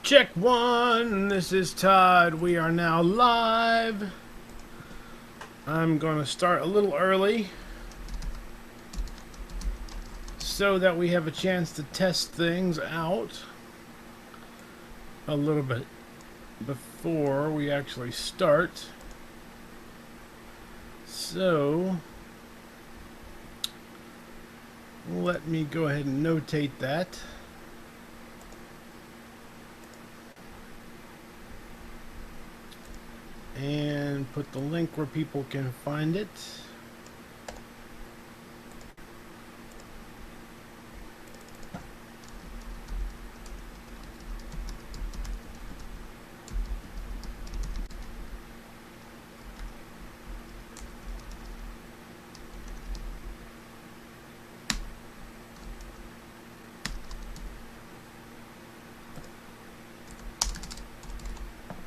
Check one, this is Todd. We are now live. I'm going to start a little early so that we have a chance to test things out a little bit before we actually start. So let me go ahead and notate that. And put the link where people can find it.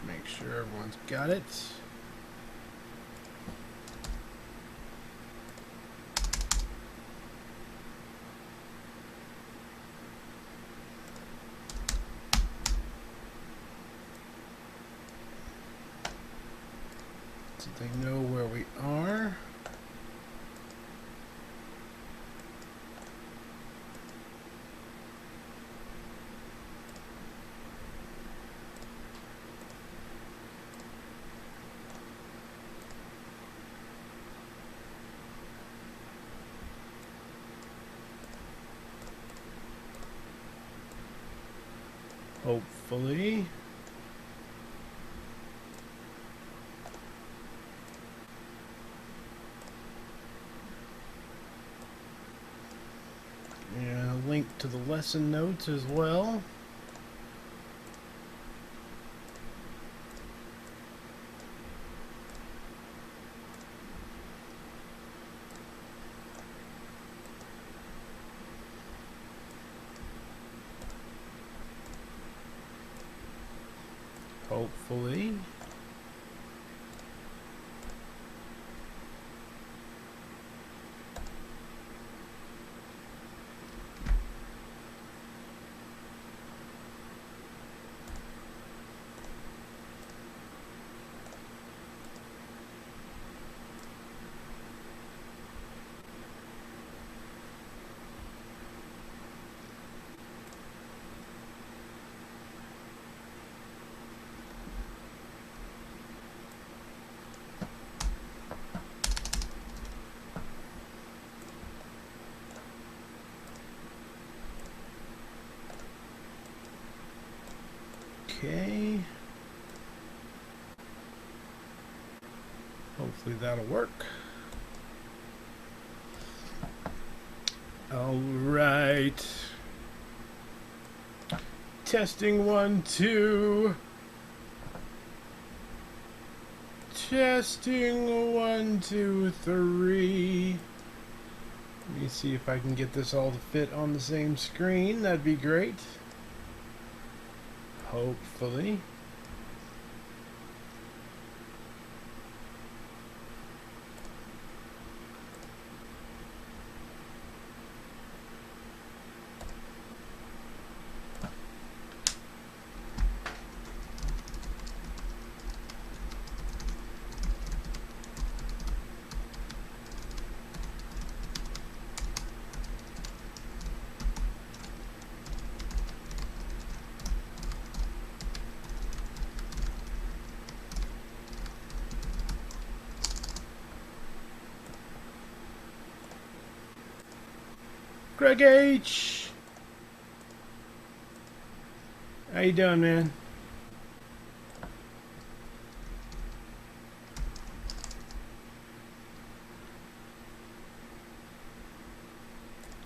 Make sure everyone's got it. So they know where we are. Hopefully. And a link to the lesson notes as well. Hopefully. Okay. Hopefully that'll work. All right. Testing 1, 2. Testing 1, 2, 3. Let me see if I can get this all to fit on the same screen. That'd be great. Hopefully. Greg H. How you doing, man?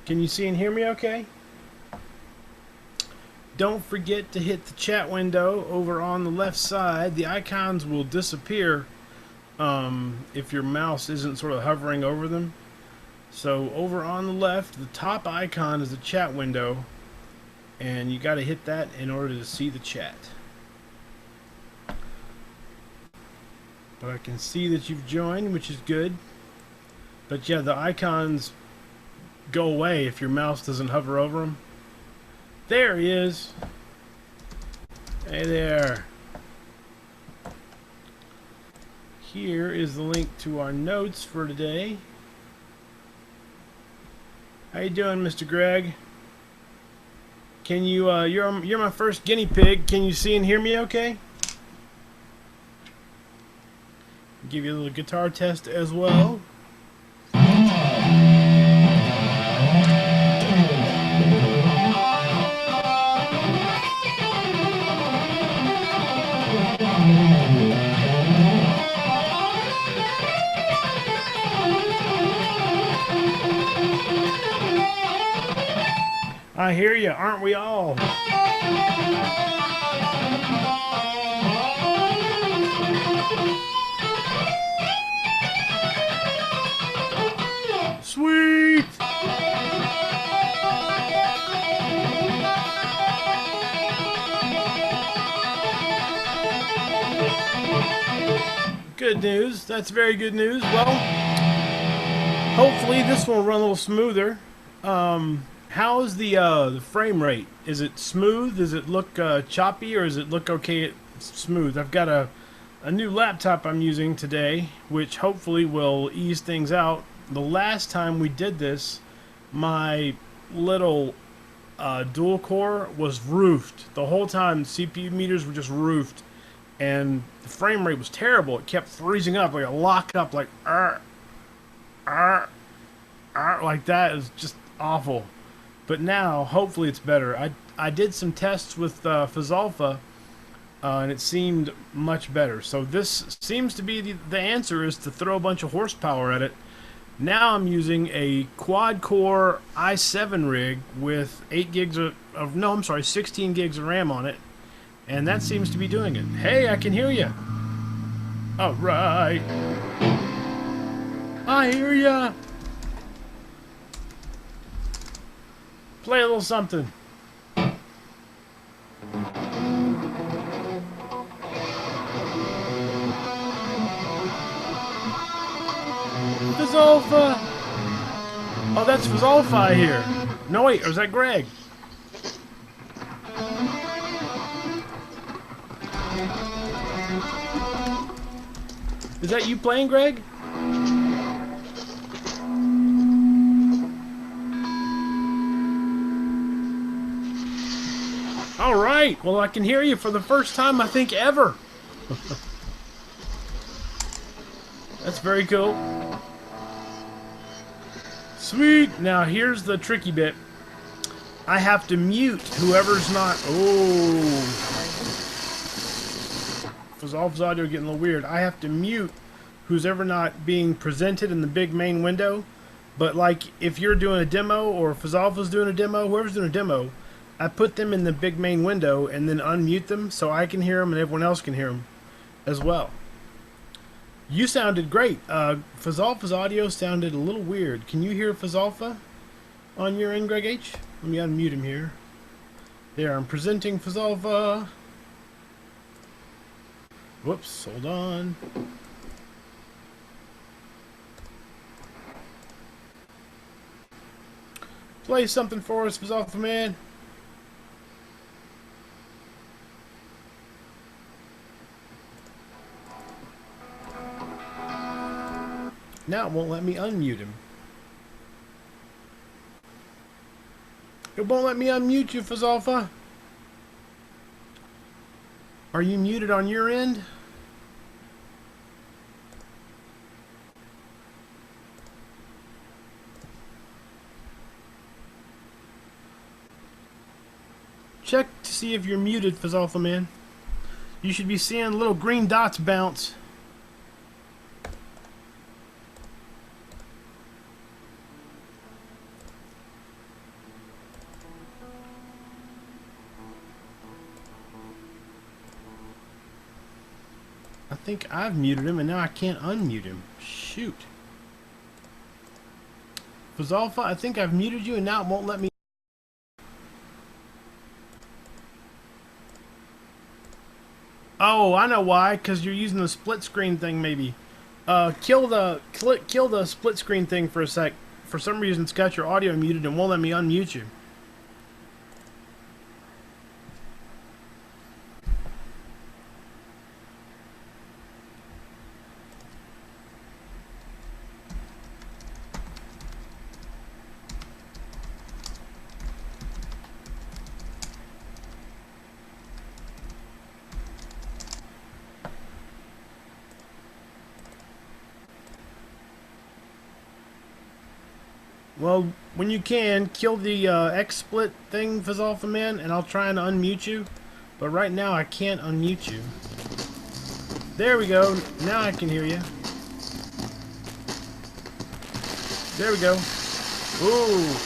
Can you see and hear me okay? Don't forget to hit the chat window over on the left side. The icons will disappear if your mouse isn't sort of hovering over them. So over on the left, the top icon is the chat window, and you got to hit that in order to see the chat. But I can see that you've joined, which is good. But yeah, the icons go away if your mouse doesn't hover over them. There he is. Hey there. Here is the link to our notes for today. How you doing, Mr. Greg? Can you, you're my first guinea pig. Can you see and hear me okay? Give you a little guitar test as well. I hear you, aren't we all? Sweet! Good news. That's very good news. Well, hopefully this will run a little smoother. How's the frame rate? Is it smooth? Does it look choppy, or does it look okay smooth? I've got a new laptop I'm using today, which hopefully will ease things out. The last time we did this, my little dual core was roofed. The whole time CPU meters were just roofed, and the frame rate was terrible. It kept freezing up, like a lock up, like like that. It was just awful. But now, hopefully it's better. I did some tests with Fizzalpha, and it seemed much better. So this seems to be the answer, is to throw a bunch of horsepower at it. Now I'm using a quad-core i7 rig with 8 gigs of no, I'm sorry, 16 gigs of RAM on it, and that seems to be doing it. Hey, I can hear you. All right. I hear ya. Play a little something. Fizzalpha! Oh, that's Fizzalpha I hear. No, wait, or is that Greg? Is that you playing, Greg? All right. Well, I can hear you for the first time, I think, ever. That's very cool. Sweet. Now, here's the tricky bit. I have to mute whoever's not... Oh. Fizzalpha's audio getting a little weird. I have to mute who's ever not being presented in the big main window. But, like, if you're doing a demo, or Fizzalpha's doing a demo, whoever's doing a demo, I put them in the big main window and then unmute them so I can hear them and everyone else can hear them as well. You sounded great. Fizzalpha's audio sounded a little weird. Can you hear Fizzalpha on your end, Greg H? Let me unmute him here. There, I'm presenting Fizzalpha. Whoops, hold on. Play something for us, Fizzalpha man. Now it won't let me unmute him. It won't let me unmute you, Fizzalpha. Are you muted on your end? Check to see if you're muted, Fizzalpha man. You should be seeing little green dots bounce. I think I've muted him and now I can't unmute him. Shoot. Fizzalpha, I think I've muted you and now it won't let me. Oh, I know why. Because you're using the split screen thing, maybe. Kill the split screen thing for a sec. For some reason, it's got your audio muted and won't let me unmute you. Well, when you can, kill the X-split thing, Fizzalfa Man, and I'll try and unmute you. But right now, I can't unmute you. There we go. Now I can hear you. There we go. Ooh.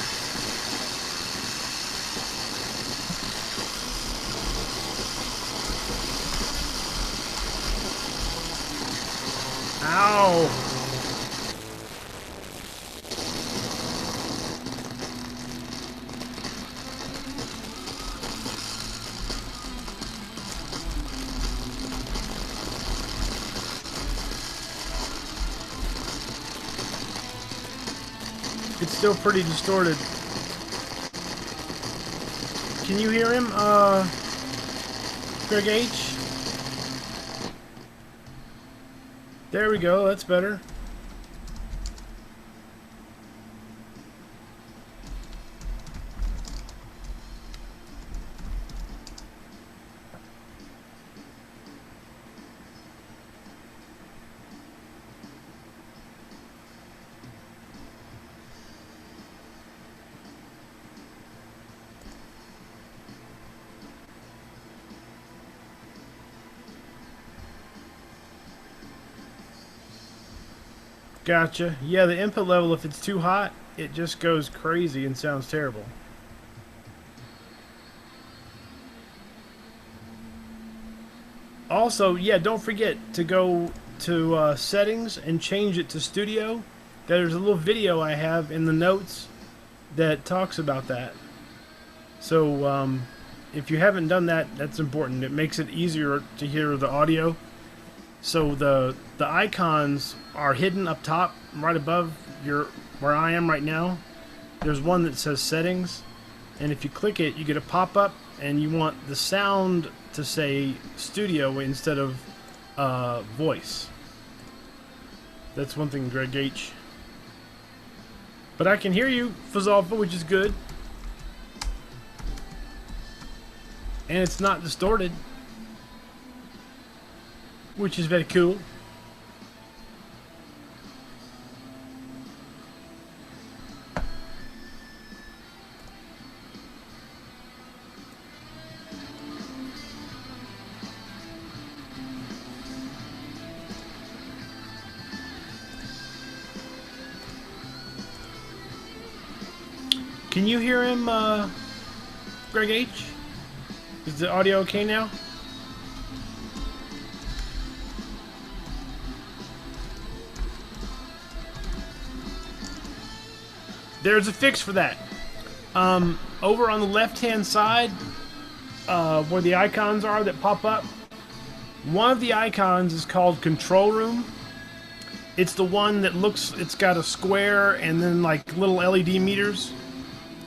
Ow. It's still pretty distorted. Can you hear him, Greg H? There we go, that's better. Gotcha. Yeah, the input level, if it's too hot, it just goes crazy and sounds terrible. Also, yeah, don't forget to go to settings and change it to studio. There's a little video I have in the notes that talks about that. So if you haven't done that, that's important. It makes it easier to hear the audio. So the icons are hidden up top, right above where I am right now. There's one that says settings, and if you click it, you get a pop-up, and you want the sound to say studio instead of voice. That's one thing, Greg H. But I can hear you, Fizzalfa, which is good. And it's not distorted, which is very cool. Can you hear him, Greg H? Is the audio okay now? There's a fix for that. Over on the left-hand side, where the icons are that pop up, one of the icons is called Control Room. It's the one that it's got a square and then like little LED meters.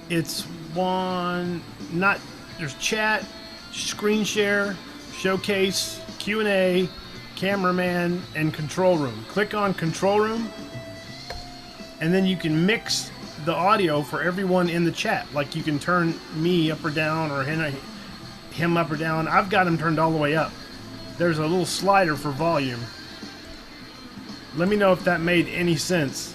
It's one, there's chat, screen share, showcase, Q&A, cameraman, and control room. Click on Control Room, and then you can mix the audio for everyone in the chat. Like you can turn me up or down, or him up or down. I've got him turned all the way up. There's a little slider for volume. Let me know if that made any sense.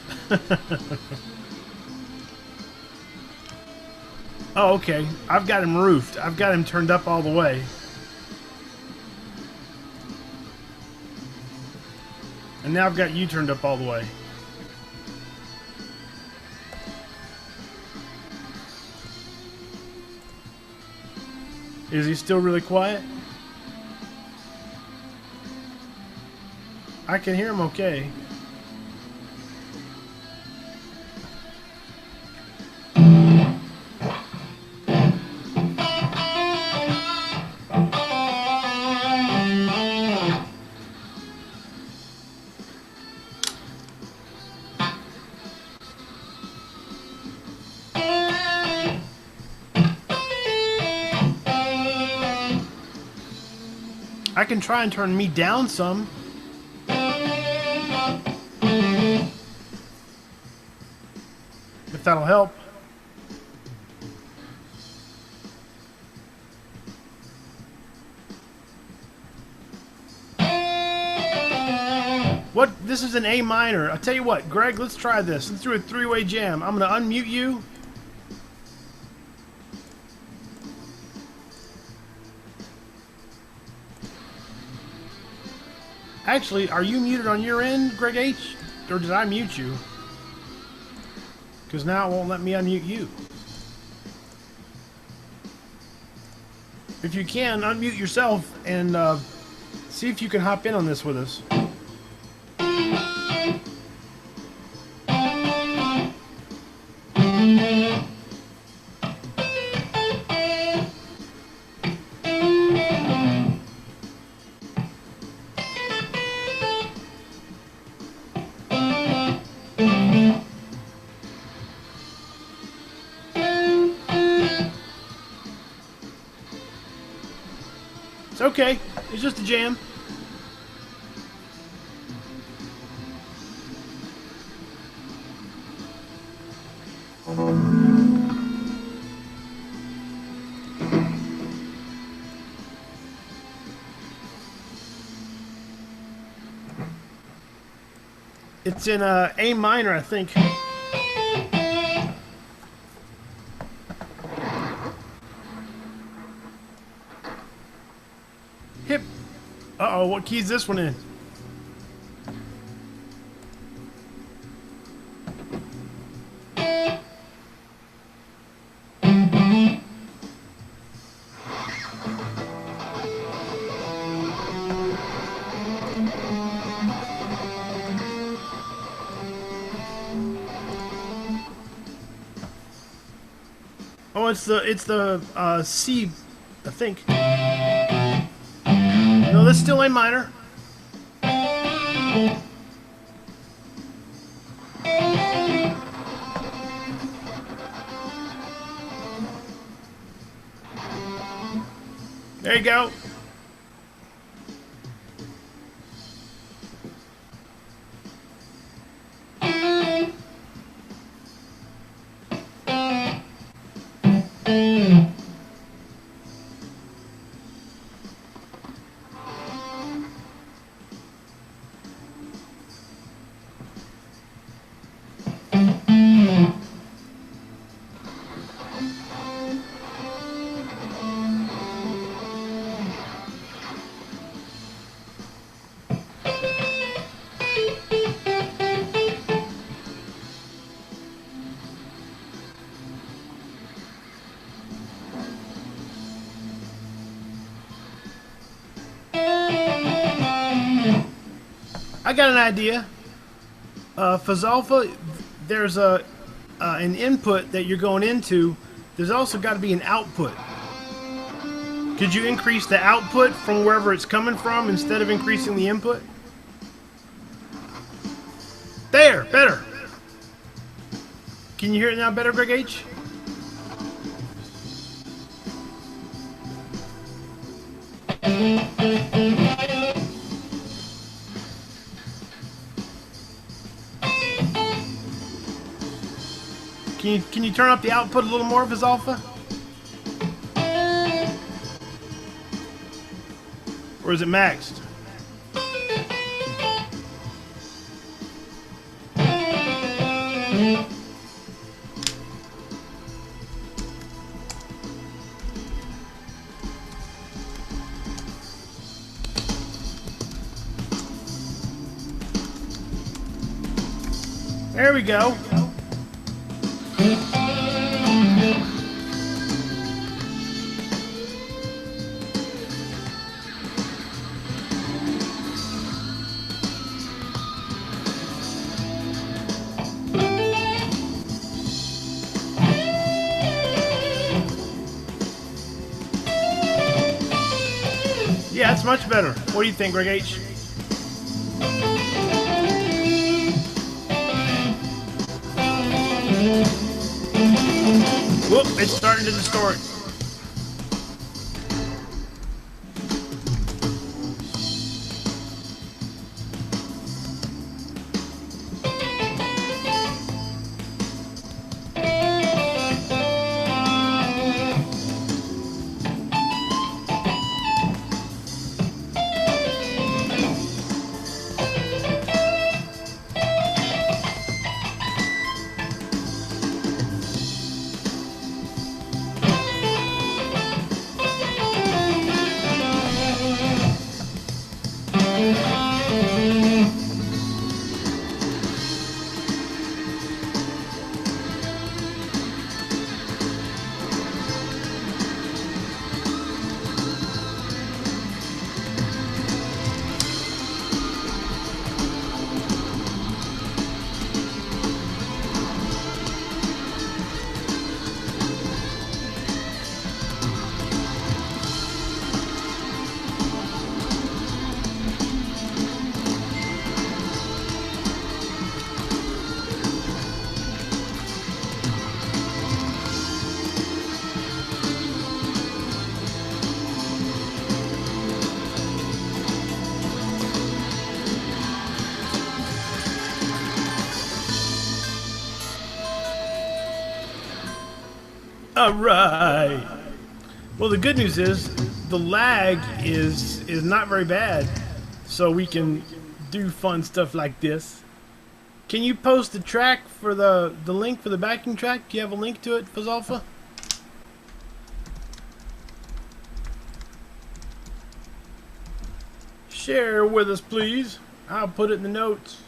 Oh, okay. I've got him roofed. I've got him turned up all the way. And now I've got you turned up all the way. Is he still really quiet? I can hear him okay. I can try and turn me down some. If that'll help. What? This is an A minor. I'll tell you what, Greg, let's try this. Let's do a three-way jam. I'm going to unmute you. Actually, are you muted on your end, Greg H? Or did I mute you? Because now it won't let me unmute you. If you can, unmute yourself and see if you can hop in on this with us. It's okay. It's just a jam. It's in A minor, I think. Hip. Uh-oh, what key is this one in? Oh, it's the C, I think. No, that's still A minor. There you go. I got an idea. Fuzz Alpha, there's an input that you're going into. There's also got to be an output. Could you increase the output from wherever it's coming from instead of increasing the input? There, better. Can you hear it now better, Greg H? Can you turn up the output a little more, Fuzz Alpha? Or is it maxed? There we go. Yeah, it's much better. What do you think, Greg H? Whoop, it's starting to distort. Alright. Well, the good news is the lag is not very bad, so we can do fun stuff like this. Can you post the track for the link for the backing track? Do you have a link to it, Fazalfa? Share with us, please. I'll put it in the notes.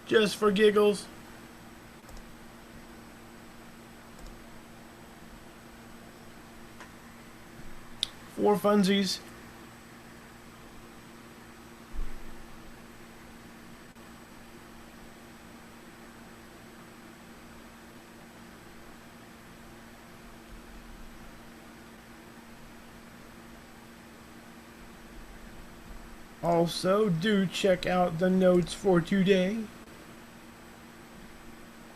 Just for giggles. For funsies. Also, do check out the notes for today.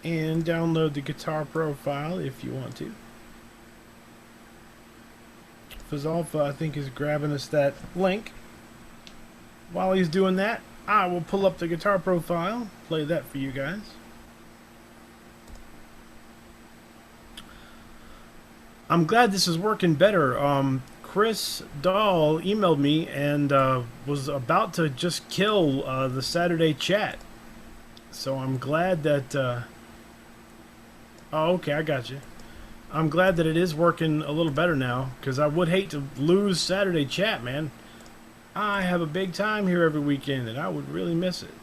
And download the Guitar Profile if you want to. Fazalfa, I think, is grabbing us that link. While he's doing that, I will pull up the Guitar Profile, play that for you guys. I'm glad this is working better. Chris Dahl emailed me and was about to just kill the Saturday chat. So I'm glad that... oh, okay, I got you. I'm glad that it is working a little better now, because I would hate to lose Saturday chat, man. I have a big time here every weekend, and I would really miss it.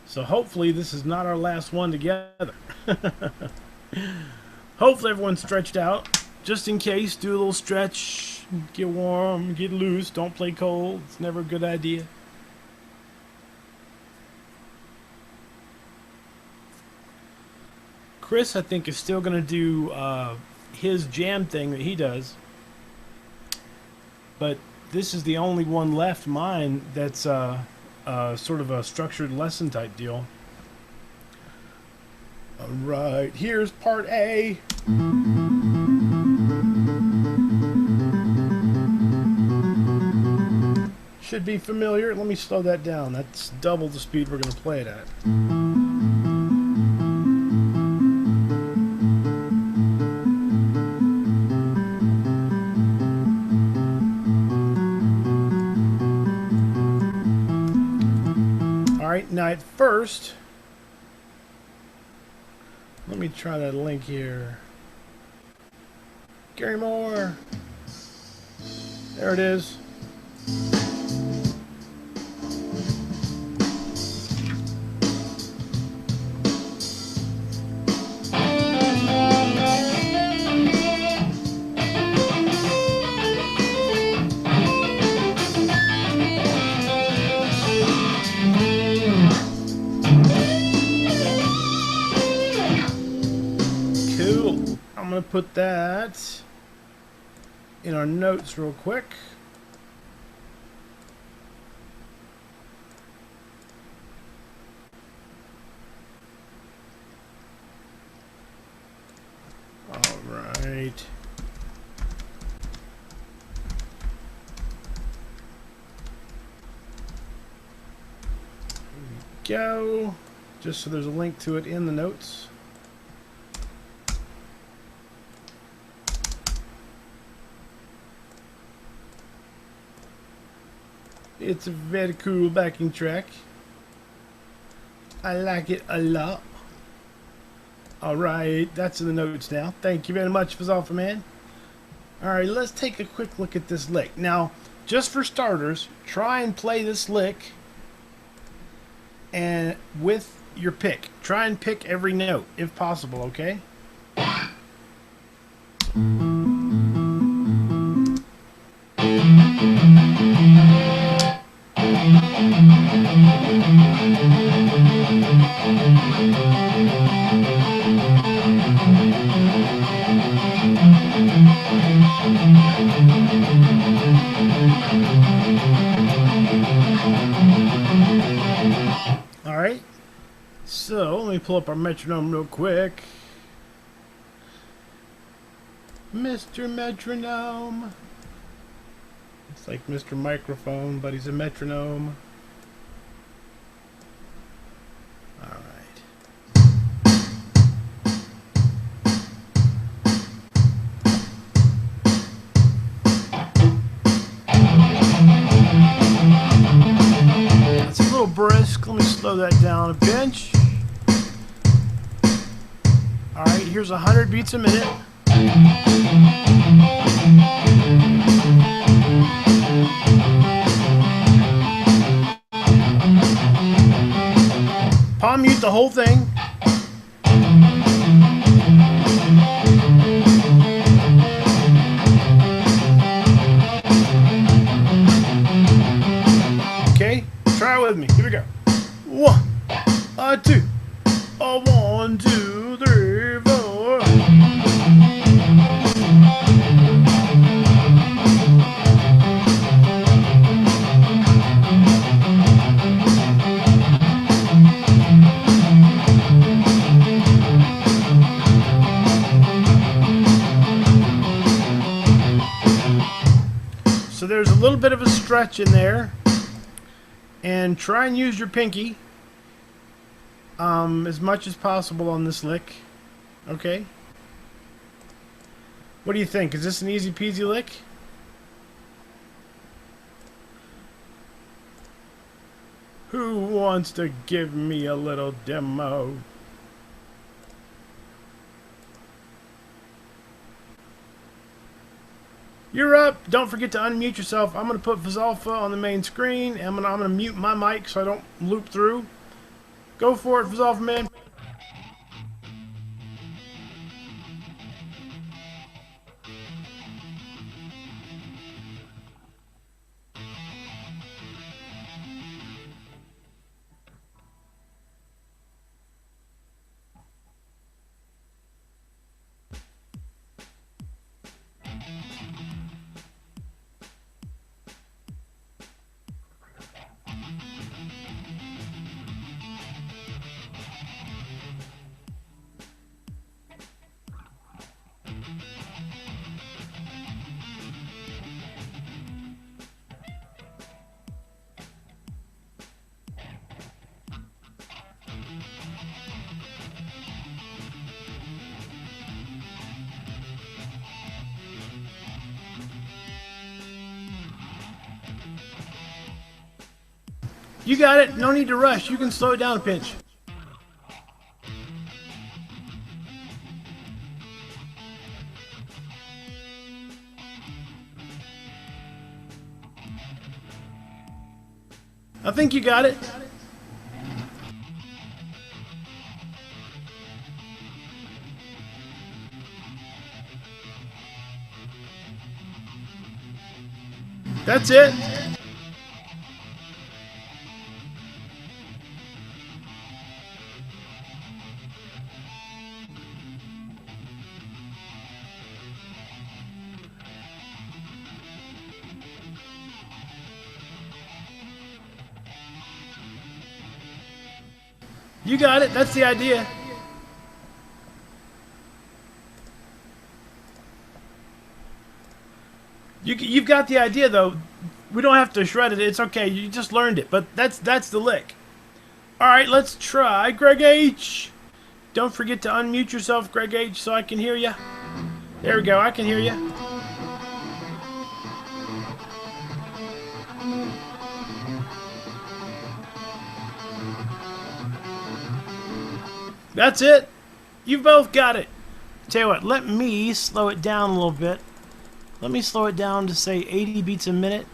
So hopefully this is not our last one together. Hopefully everyone's stretched out. Just in case, do a little stretch, get warm, get loose, don't play cold. It's never a good idea. Chris, I think, is still going to do his jam thing that he does. But this is the only one left, mine, that's sort of a structured lesson type deal. Alright, here's part A. Should be familiar. Let me slow that down. That's double the speed we're going to play it at. Alright, now at first, let me try that link here. Gary Moore. There it is. I'm going to put that in our notes real quick. All right. Here we go. Just so there's a link to it in the notes. It's a very cool backing track. I like it a lot. Alright, that's in the notes now. Thank you very much, Fazalfa Man. Alright, let's take a quick look at this lick. Now, just for starters, try and play this lick and with your pick. Try and pick every note, if possible, okay? Alright, so let me pull up our metronome real quick. Mr. Metronome. It's like Mr. Microphone, but he's a metronome. Alright. Let me slow that down a pinch. Alright, here's 100 beats a minute. Palm mute the whole thing. Okay, try it with me. Here we go. 1, 2, 1, 2, 3, 4. So there's a little bit of a stretch in there, and try and use your pinky as much as possible on this lick. Okay. What do you think? Is this an easy peasy lick? Who wants to give me a little demo? You're up. Don't forget to unmute yourself. I'm going to put Fazalfa on the main screen. I'm going to mute my mic so I don't loop through. Go for it, Fazalfa man. You got it. No need to rush. You can slow it down a pinch. I think you got it. That's it. You got it. That's the idea. You've got the idea, though. We don't have to shred it. It's okay. You just learned it. But that's the lick. All right, let's try Greg H. Don't forget to unmute yourself, Greg H, so I can hear you. There we go. I can hear you. That's it. You both got it. Tell you what, let me slow it down a little bit. Let me slow it down to say 80 beats a minute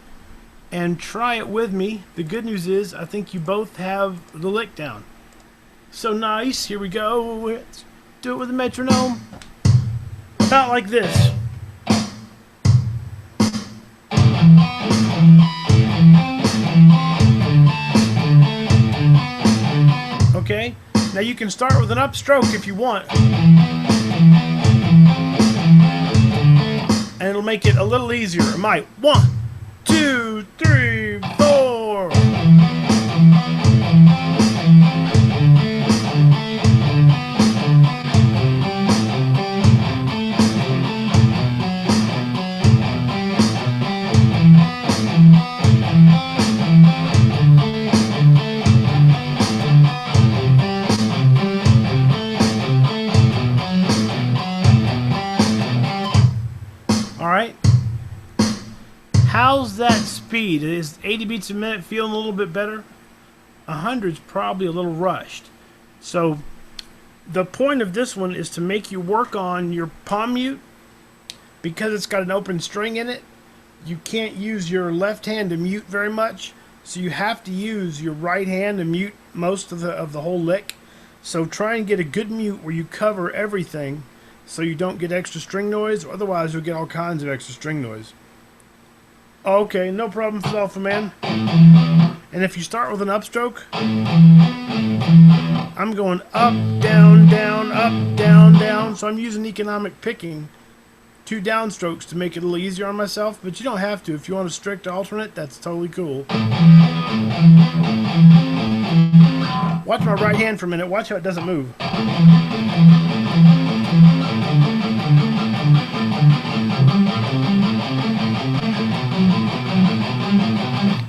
and try it with me. The good news is I think you both have the lick down. So nice. Here we go. Let's do it with a metronome. About like this. Okay? Now you can start with an upstroke if you want. And it'll make it a little easier. It might. 1, 2, 3, 4. Alright. How's that speed? Is 80 beats a minute feeling a little bit better? 100's probably a little rushed. So the point of this one is to make you work on your palm mute. Because it's got an open string in it, you can't use your left hand to mute very much, so you have to use your right hand to mute most of the whole lick. So try and get a good mute where you cover everything so you don't get extra string noise, otherwise you'll get all kinds of extra string noise. Okay, no problem, Alpha Man. And if you start with an upstroke, I'm going up, down, down, up, down, down. So I'm using economic picking, 2 downstrokes to make it a little easier on myself, but you don't have to. If you want a strict alternate, that's totally cool. Watch my right hand for a minute. Watch how it doesn't move.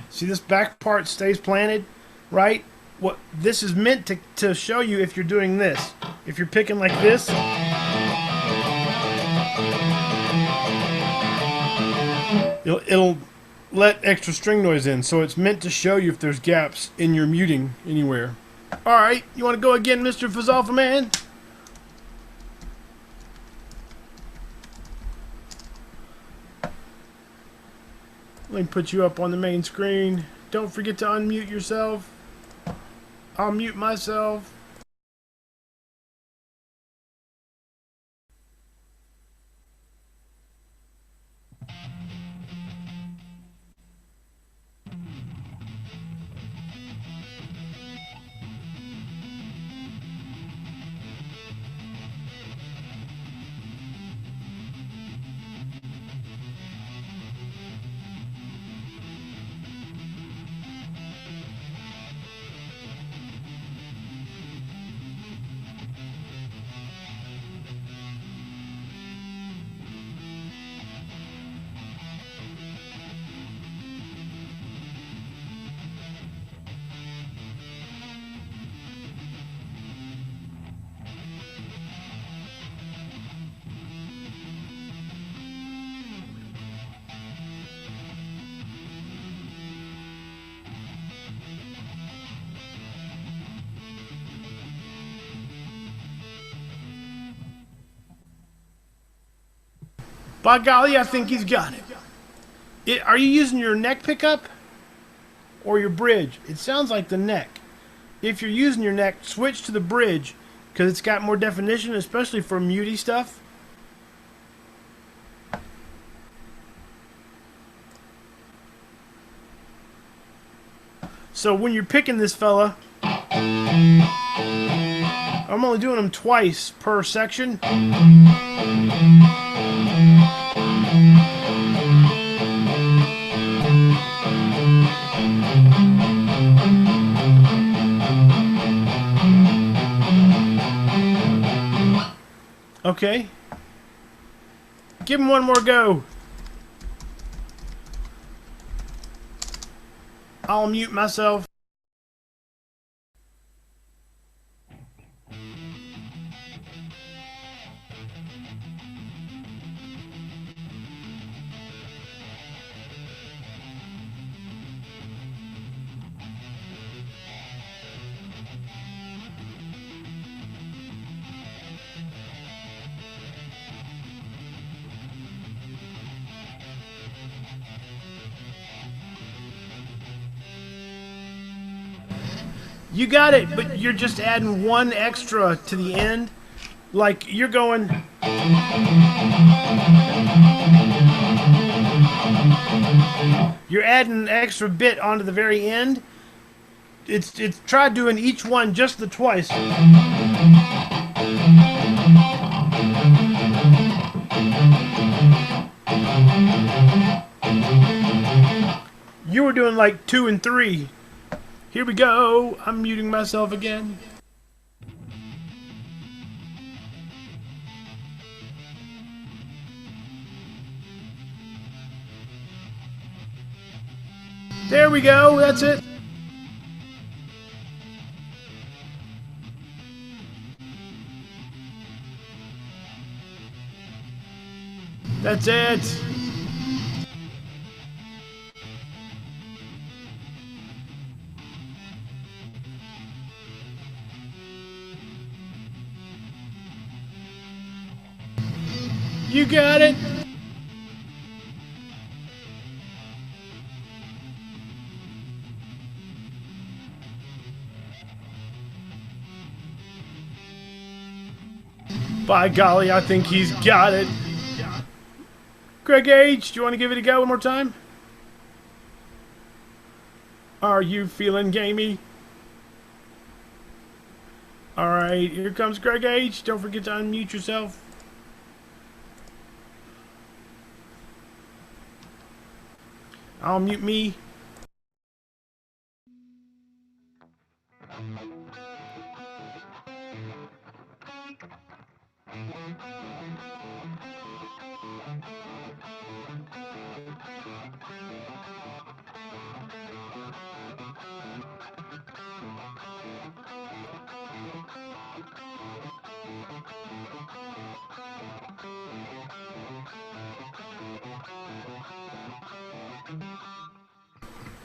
See, this back part stays planted, right? What this is meant to show you if you're doing this. If you're picking like this, it'll let extra string noise in. So it's meant to show you if there's gaps in your muting anywhere. Alright, you want to go again, Mr. Fazalfa Man? Let me put you up on the main screen. Don't forget to unmute yourself. I'll mute myself. By golly, I think he's got it. Are you using your neck pickup or your bridge? It sounds like the neck. If you're using your neck, switch to the bridge because it's got more definition, especially for muty stuff. So when you're picking this fella, I'm only doing them twice per section. Okay. Give him one more go. I'll mute myself. You got it, but you're just adding one extra to the end. Like, you're going... You're adding an extra bit onto the very end. It's try doing each one just the twice. You were doing like 2 and 3. Here we go. I'm muting myself again. There we go. That's it. That's it. You got it. By golly, I think he's got it. Greg H., do you want to give it a go one more time? Are you feeling gamey? Alright, here comes Greg H. Don't forget to unmute yourself. I'll mute me.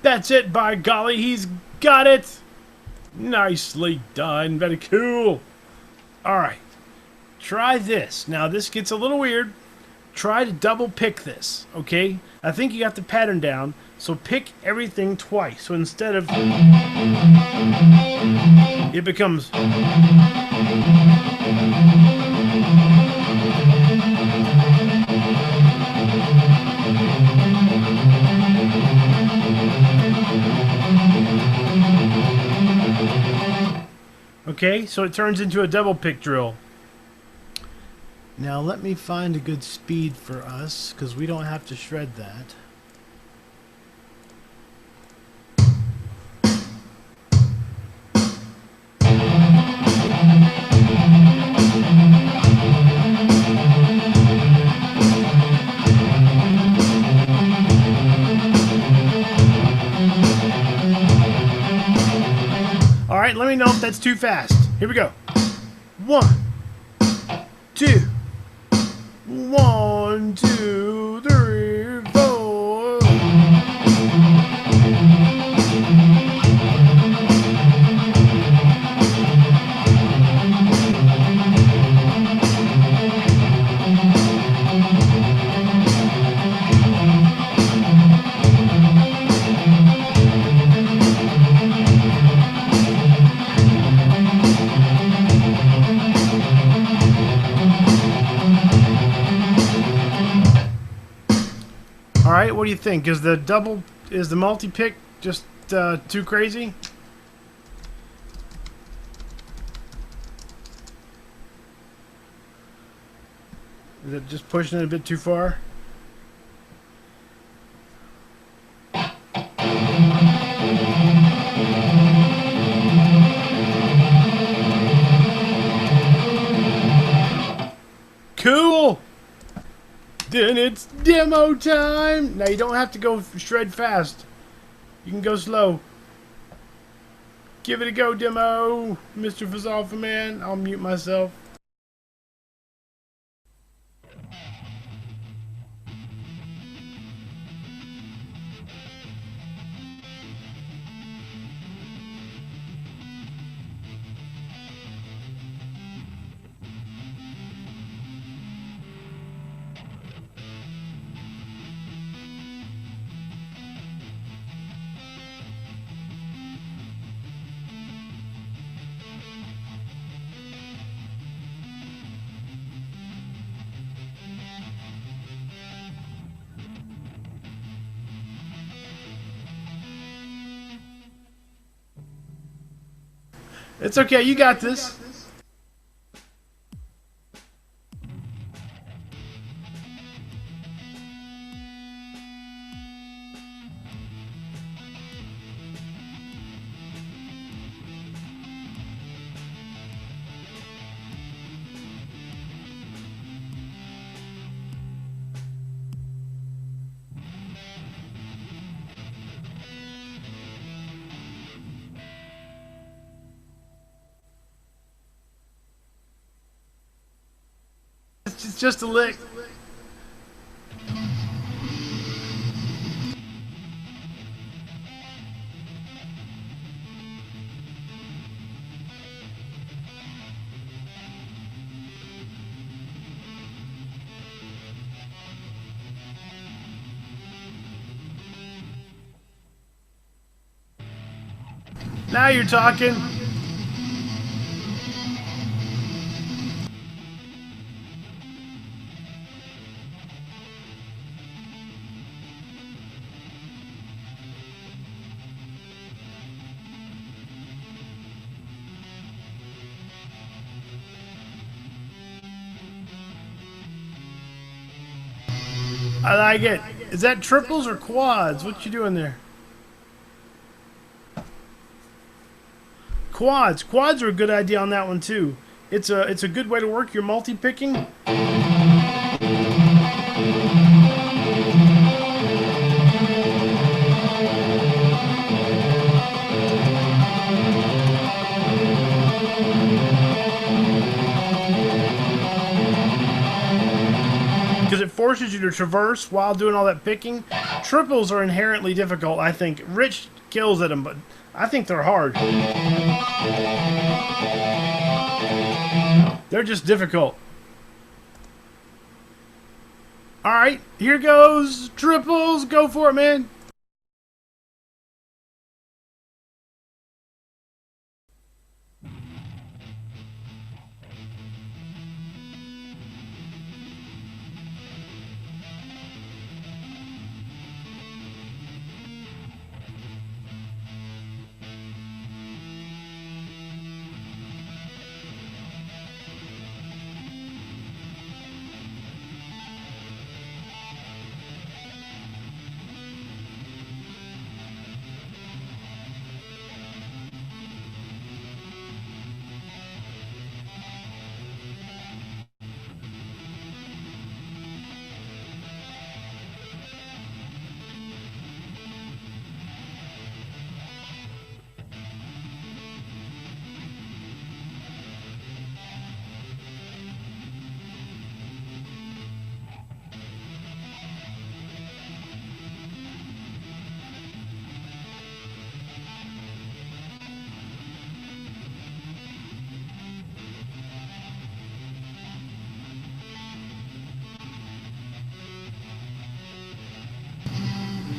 That's it, by golly, he's got it! Nicely done, very cool. Alright, try this. Now this gets a little weird. Try to double pick this, okay? I think you got the pattern down, so pick everything twice. So instead of... it becomes... okay, so it turns into a double pick drill. Now let me find a good speed for us, because we don't have to shred that. Alright, let me know if that's too fast. Here we go. 1, 2. 1, 2, 3, 4. All right, what do you think? Is the multi-pick just too crazy? Is it just pushing it a bit too far? Cool! Then it's demo time! Now you don't have to go shred fast. You can go slow. Give it a go, demo, Mr. Fazalfa Man. I'll mute myself. It's okay, you got this. It's just a lick. Now you're talking. I like it. Is that triples or quads? What you doing there? Quads. Quads are a good idea on that one too. It's a good way to work your multi-picking. Because it forces you to traverse while doing all that picking. Triples are inherently difficult, I think. Rich kills at them, but I think they're hard. They're just difficult. Alright, here goes. Triples. Go for it, man.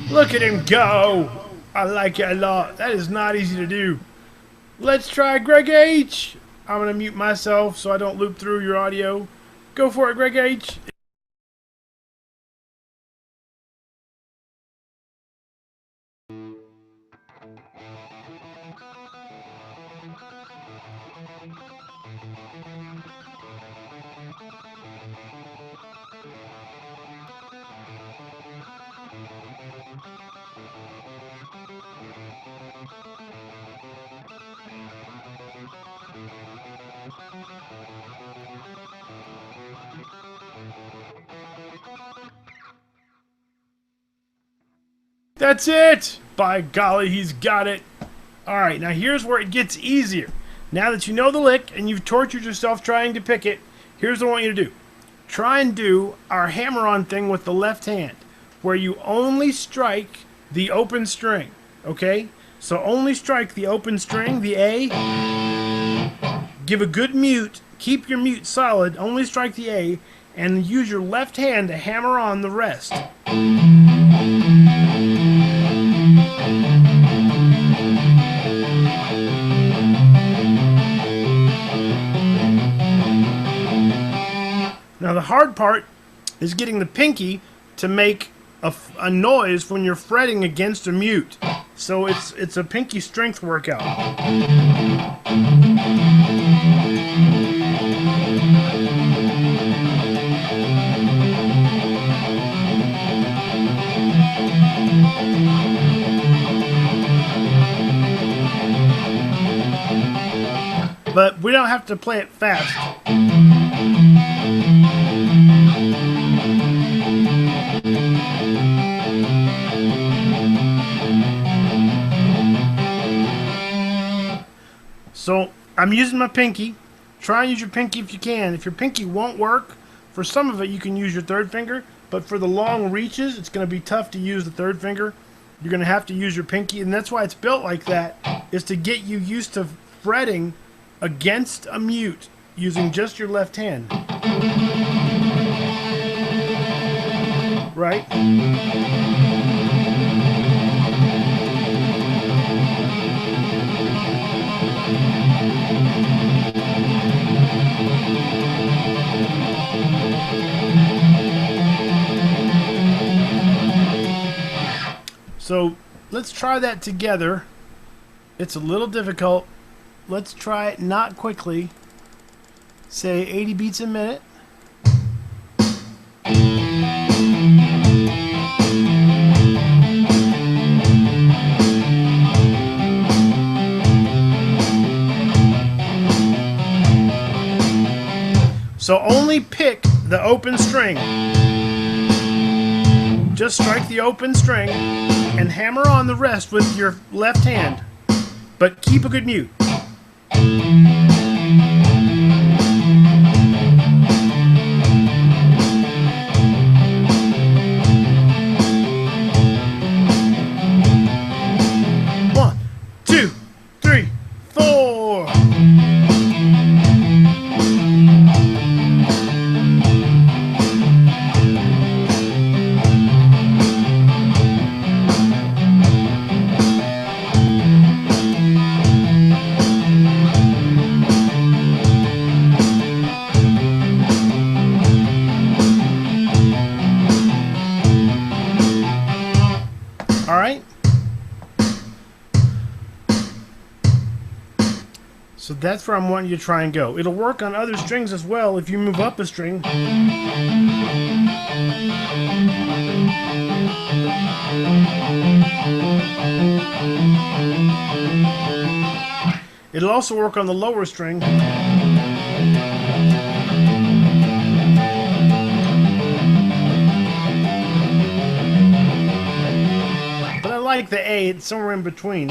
Look at him go! I like it a lot. That is not easy to do. Let's try Greg H. I'm going to mute myself so I don't loop through your audio. Go for it, Greg H. That's it! By golly, he's got it. Alright, now here's where it gets easier. Now that you know the lick and you've tortured yourself trying to pick it, here's what I want you to do. Try and do our hammer-on thing with the left hand, where you only strike the open string, okay? So only strike the open string, the A. Give a good mute. Keep your mute solid. Only strike the A, and use your left hand to hammer on the rest. Now the hard part is getting the pinky to make a noise when you're fretting against a mute. So it's a pinky strength workout. But we don't have to play it fast. So I'm using my pinky. Try and use your pinky if you can. If your pinky won't work, for some of it you can use your third finger, but for the long reaches it's going to be tough to use the third finger. You're going to have to use your pinky, and that's why it's built like that, is to get you used to fretting against a mute using just your left hand. Right? So let's try that together. It's a little difficult. Let's try it not quickly. Say 80 beats a minute. So only pick the open string. Just strike the open string and hammer on the rest with your left hand. But keep a good mute. One, two, three, four. All right. So that's where I'm wanting you to try and go. It'll work on other strings as well if you move up a string. It'll also work on the lower string. But I like the A, it's somewhere in between.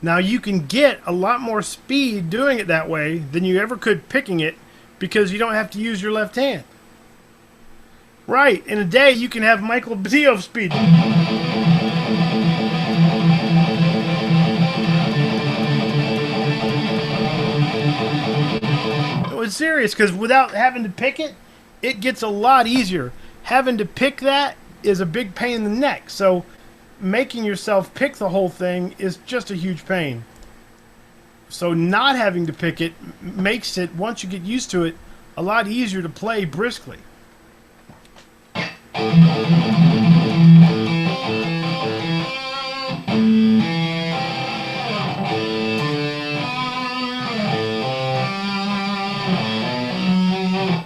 Now you can get a lot more speed doing it that way than you ever could picking it because you don't have to use your left hand. Right, in a day you can have Michael Betillo speed. It's serious because without having to pick it, it gets a lot easier. Having to pick that is a big pain in the neck. So making yourself pick the whole thing is just a huge pain. So not having to pick it makes it, once you get used to it, a lot easier to play briskly.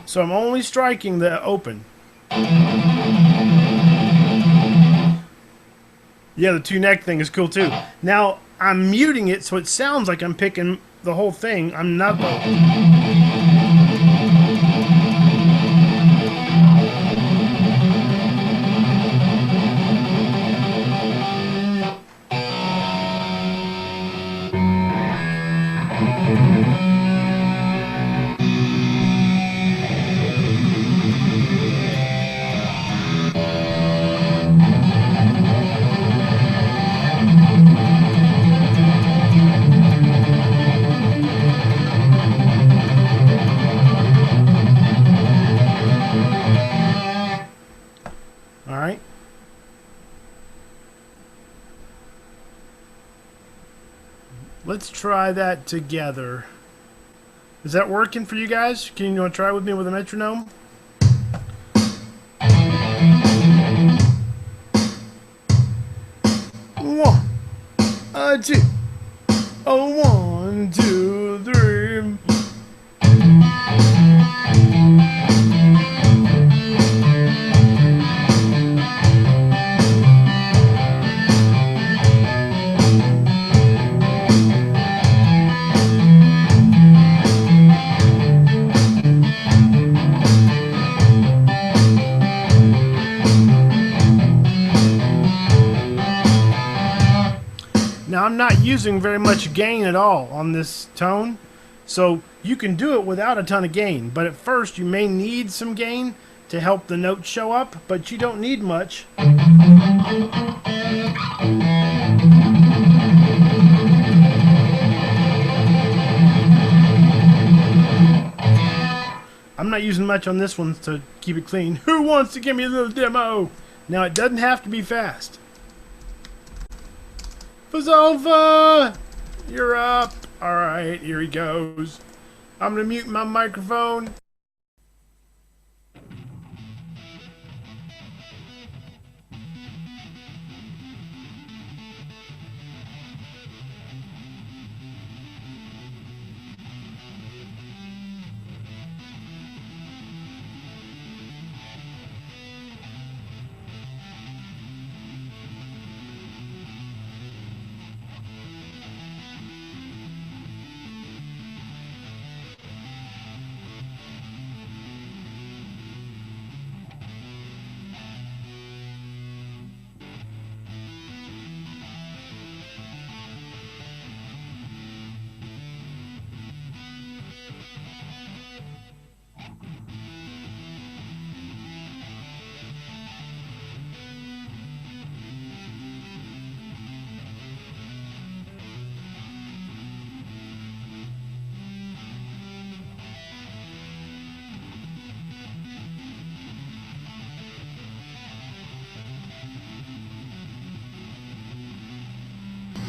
So I'm only striking the open. Yeah, the two neck thing is cool too. Now, I'm muting it so it sounds like I'm picking the whole thing. I'm not though. Alright. Let's try that together. Is that working for you guys? Can you try with me with a metronome? One, two. Oh, 1, 2, 3. Now I'm not using very much gain at all on this tone, so you can do it without a ton of gain, but at first you may need some gain to help the notes show up, but you don't need much. not using much on this one to keep it clean. Who wants to give me a little demo? Now, it doesn't have to be fast. Fazalva! You're up. Alright, here he goes. I'm going to mute my microphone.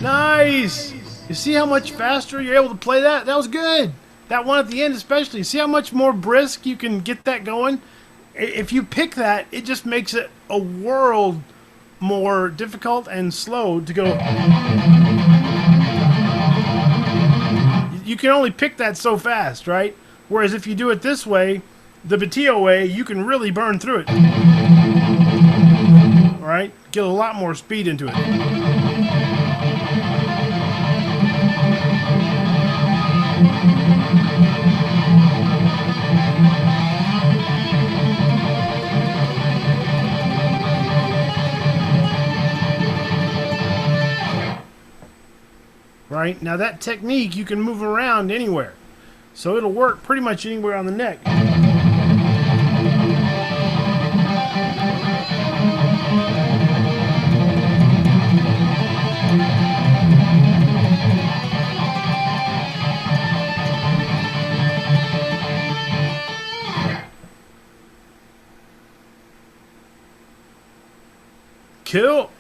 Nice! You see how much faster you're able to play that? That was good. That one at the end especially. See how much more brisk you can get that going? If you pick that, it just makes it a world more difficult and slow to go. You can only pick that so fast, right? Whereas if you do it this way, the Batillo way, you can really burn through it. All right? Get a lot more speed into it. Right? Now that technique you can move around anywhere. So it'll work pretty much anywhere on the neck. Cool.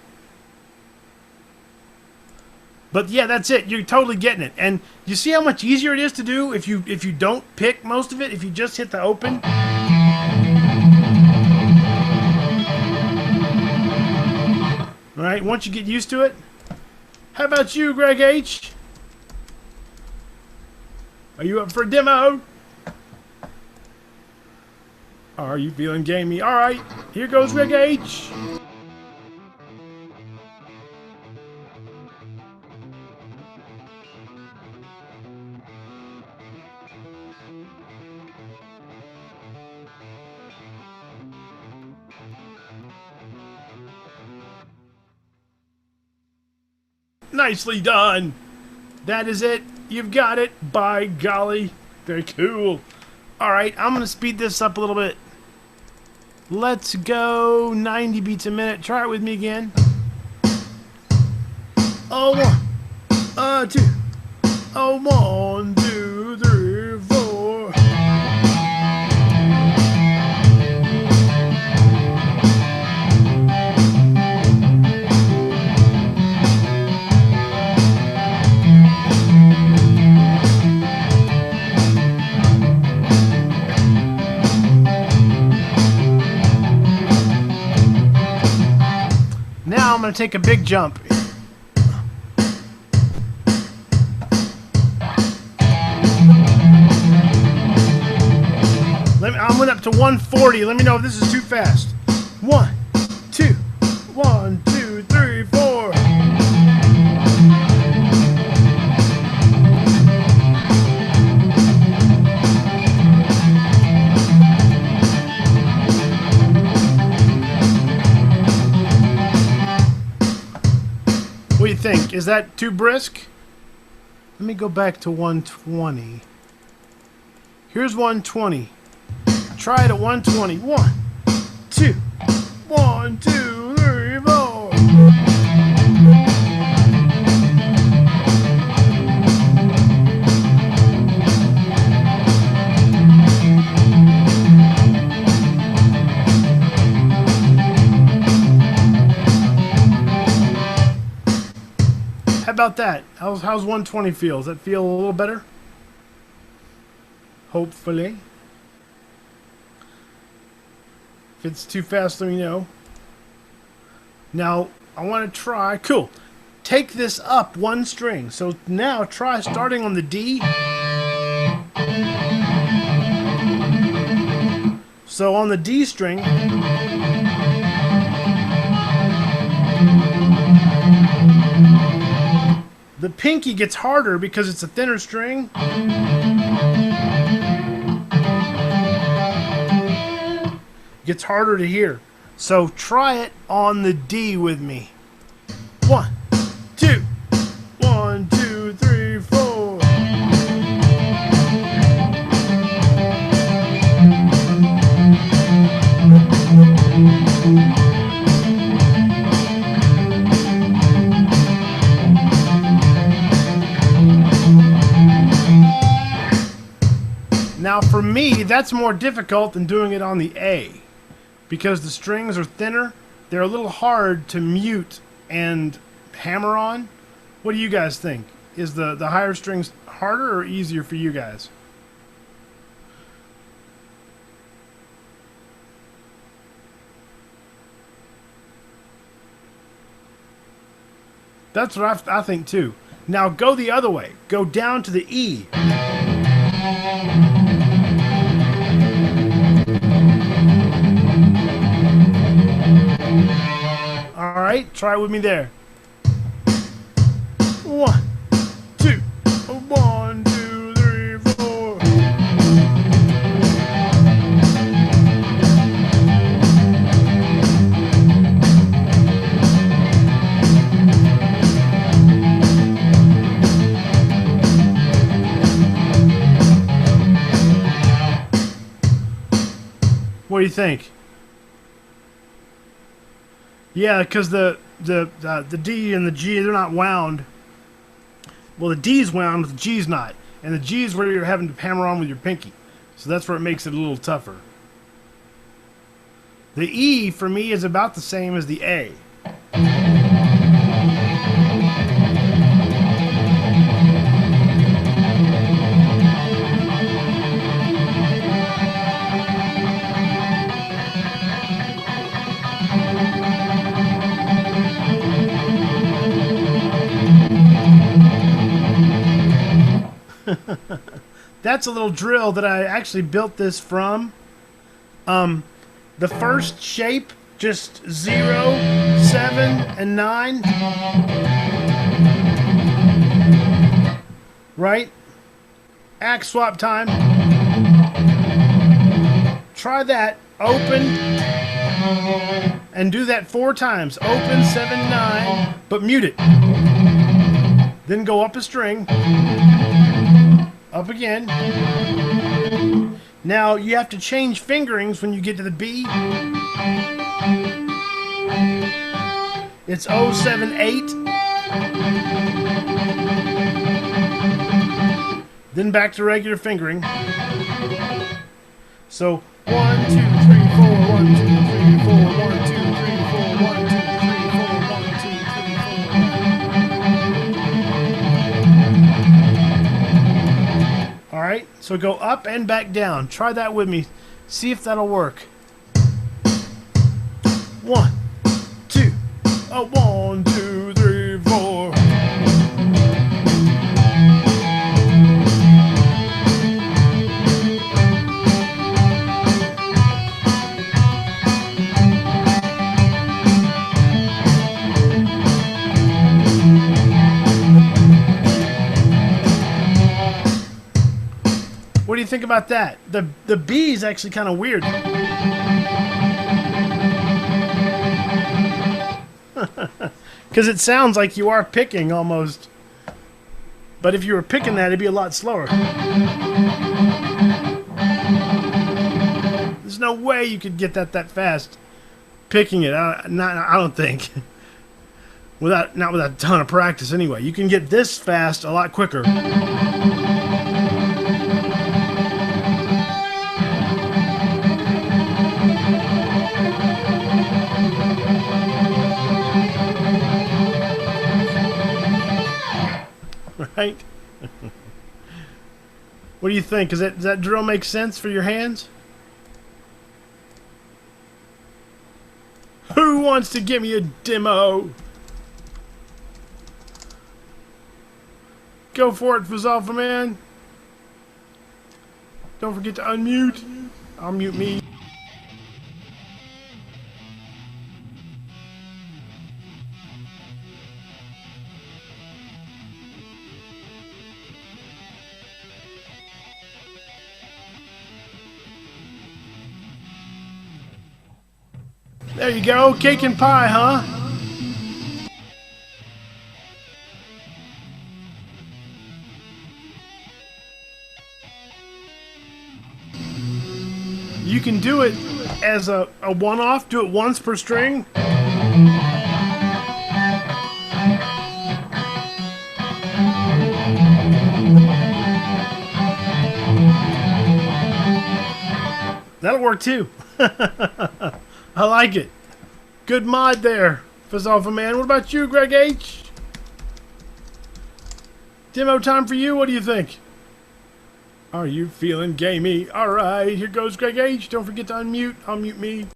But yeah, that's it. You're totally getting it. And you see how much easier it is to do if you don't pick most of it, if you just hit the open. All right, once you get used to it. How about you, Greg H? Are you up for a demo? Are you feeling gamey? All right, here goes Greg H. Nicely done. That is it. You've got it. By golly. Very cool. Alright, I'm going to speed this up a little bit. Let's go 90 beats a minute. Try it with me again. Oh, one. Two. Oh, 1, 2, 3, 4. Now I'm going to take a big jump. I went up to 140. Let me know if this is too fast. 1, 2, 1, 2, 3, 4. What do you think? Is that too brisk? Let me go back to 120. Here's 120. Try it at 120. 1, 2, 1, 2, 3, 4. How about that? How's 120 feel? Does that feel a little better? Hopefully. If it's too fast, let me know. Now, I want to try... Cool. Take this up one string. So now try starting on the D. So on the D string... the pinky gets harder because it's a thinner string. Gets harder to hear. So try it on the D with me. 1, 2, 1, 2, 3, 4. Now for me, that's more difficult than doing it on the A. Because the strings are thinner, they're a little hard to mute and hammer on. What do you guys think? Is the higher strings harder or easier for you guys? That's what I think too. Now go the other way. Go down to the E. Alright, try it with me there. 1, 2, 1, 2, 3, 4. What do you think? Yeah, because the D and the G, they're not wound. Well, the D's wound, but the G's not. And the G's where you're having to hammer on with your pinky. So that's where it makes it a little tougher. The E, for me, is about the same as the A. That's a little drill that I actually built this from. The first shape, just 0, 7, and 9. Right? Act swap time. Try that. Open. And do that 4 times. Open, 7, 9. But mute it. Then go up a string. Up again. Now you have to change fingerings when you get to the B. It's 0, 7, 8. Then back to regular fingering. So 1, 2, 3, 4, 1, 2, 3, 4, 1, 2, 3, 4, 1, 2, 3, 4, 1, 2, 3, 4. Alright, so go up and back down. Try that with me. See if that'll work. 1, 2, 1, 2, 3, 4. What do you think about that? The B is actually kind of weird. Because it sounds like you are picking almost. But if you were picking that, it'd be a lot slower. There's no way you could get that fast picking it. I don't think. Not without a ton of practice anyway. You can get this fast a lot quicker. right? What do you think? Does that drill make sense for your hands? Who wants to give me a demo? Go for it, Fazalfa Man. Don't forget to unmute. I'll mute me. There you go, cake and pie, huh? You can do it as a one-off, do it once per string. That'll work too. I like it. Good mod there, Fazalfa Man. What about you, Greg H? Demo time for you. What do you think? Are you feeling gamey? All right, here goes Greg H. Don't forget to unmute. Unmute me.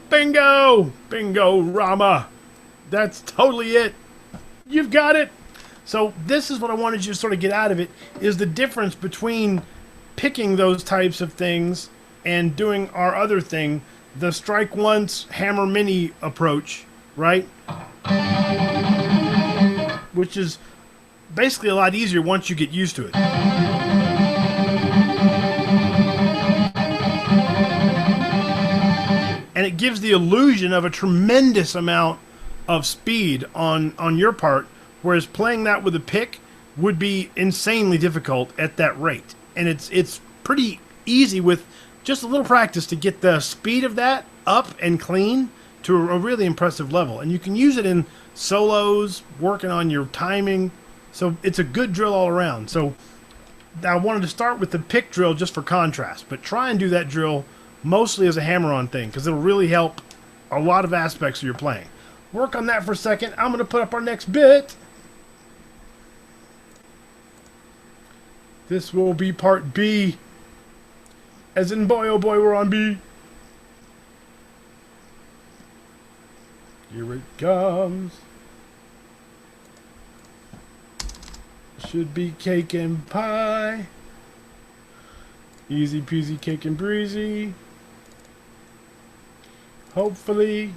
Bingo! Bingo, Rama. That's totally it. You've got it. So this is what I wanted you to sort of get out of it, is the difference between picking those types of things and doing our other thing, the strike once, hammer many approach, right? Which is basically a lot easier once you get used to it. And it gives the illusion of a tremendous amount of speed on your part, whereas playing that with a pick would be insanely difficult at that rate. And it's pretty easy with just a little practice to get the speed of that up and clean to a really impressive level. And you can use it in solos, working on your timing. So it's a good drill all around. So I wanted to start with the pick drill just for contrast, but try and do that drill mostly as a hammer-on thing, because it'll really help a lot of aspects of your playing. Work on that for a second. I'm going to put up our next bit. This will be part B. As in, boy, oh boy, we're on B. Here it comes. Should be cake and pie. Easy peasy cake and breezy. Hopefully.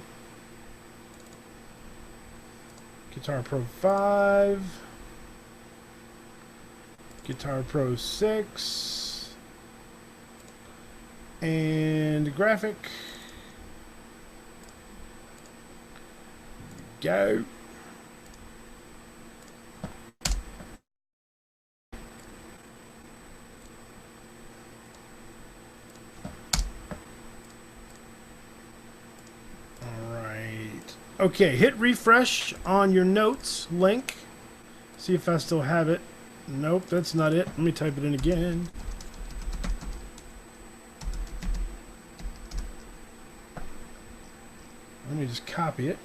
Guitar Pro 5. Guitar Pro 6. And graphic. Go. Okay, hit refresh on your notes link. See if I still have it. Nope, that's not it. Let me type it in again. Let me just copy it.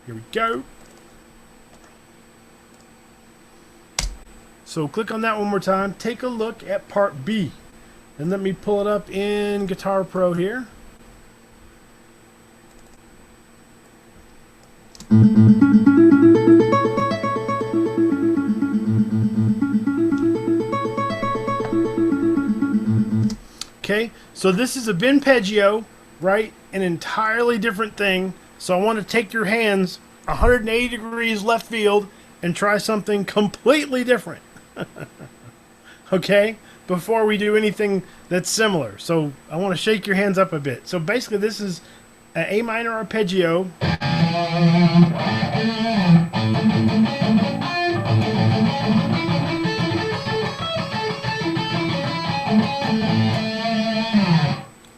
Here we go. So click on that one more time. Take a look at part B. And let me pull it up in Guitar Pro here. Okay, so this is a Benpeggio, right? An entirely different thing. So I want to take your hands 180 degrees left field and try something completely different. Okay? Before we do anything that's similar. So I want to shake your hands up a bit. So basically this is an A minor arpeggio.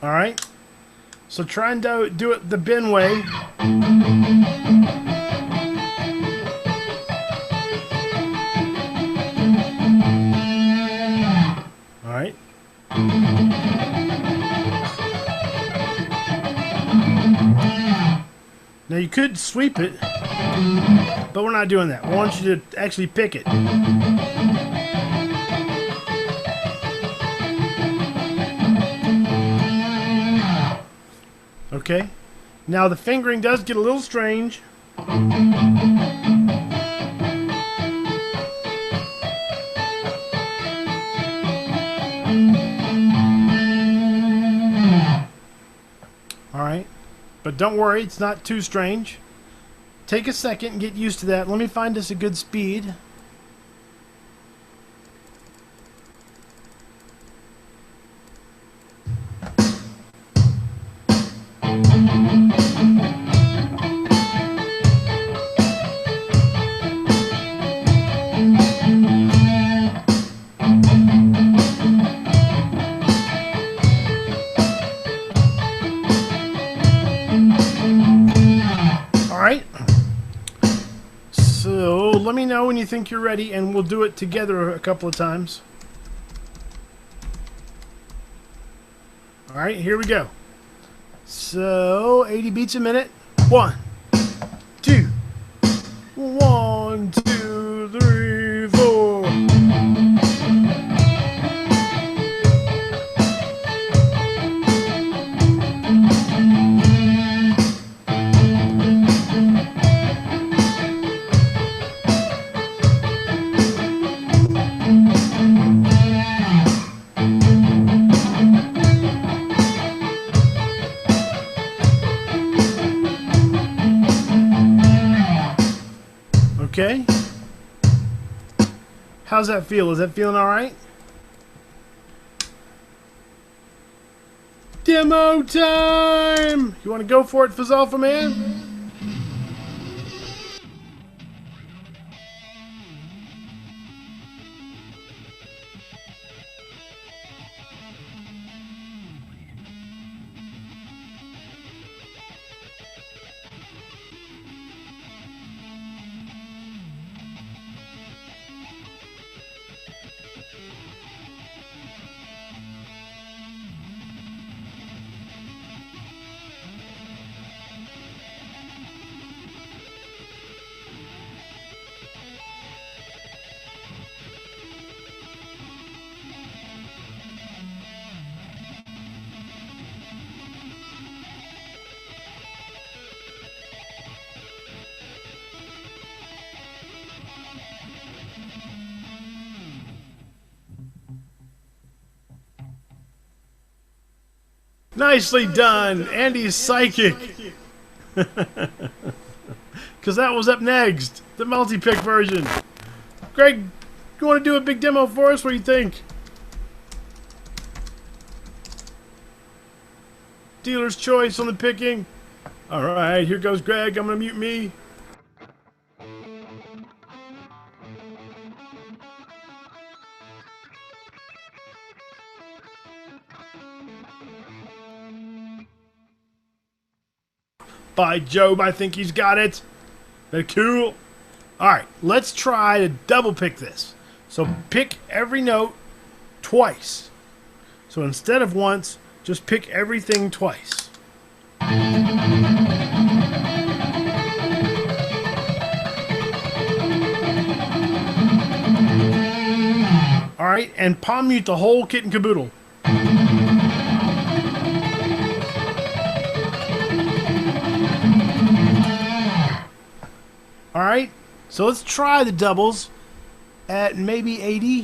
All right. So try and do it the bin way. All right. Now you could sweep it, but we're not doing that. I want you to actually pick it. Okay. Now the fingering does get a little strange. Alright. But don't worry, it's not too strange. Take a second and get used to that. Let me find us a good speed. Alright, so let me know when you think you're ready and we'll do it together a couple of times. Alright, here we go. So, 80 beats a minute. 1, 2, 1, 2, 3, 4. Okay. How's that feel? Is that feeling alright? Demo time! You want to go for it, Fazalfa Man? Nicely done! Andy's psychic! Because that was up next! The multi-pick version! Greg, you want to do a big demo for us? What do you think? Dealer's choice on the picking. Alright, here goes Greg. I'm going to mute me. By Job, I think he's got it. Very cool. Alright, let's try to double pick this. So pick every note twice. So instead of once, just pick everything twice. Alright, and palm mute the whole kit and caboodle. Alright, so let's try the doubles at maybe 80.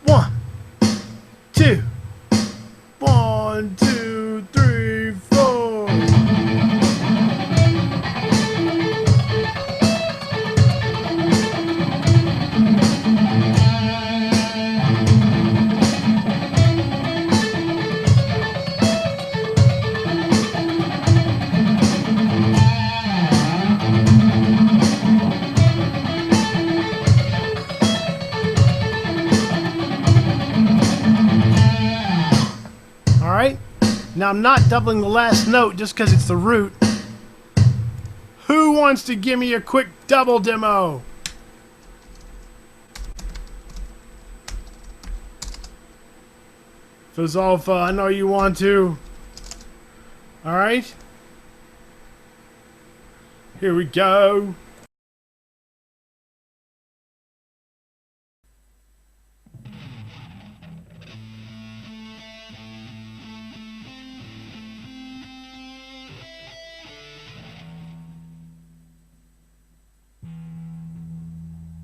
One, two, 1, 2, 3, 4. Now I'm not doubling the last note just because it's the root. Who wants to give me a quick double demo? Fazalfa, I know you want to. Alright. Here we go.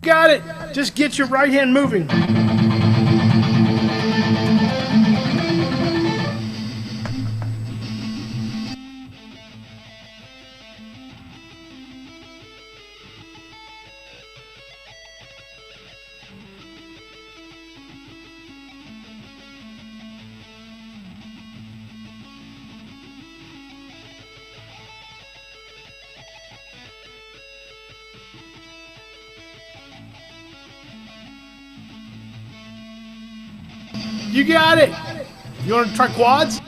Got it! Just get your right hand moving. You got it! You want to try quads?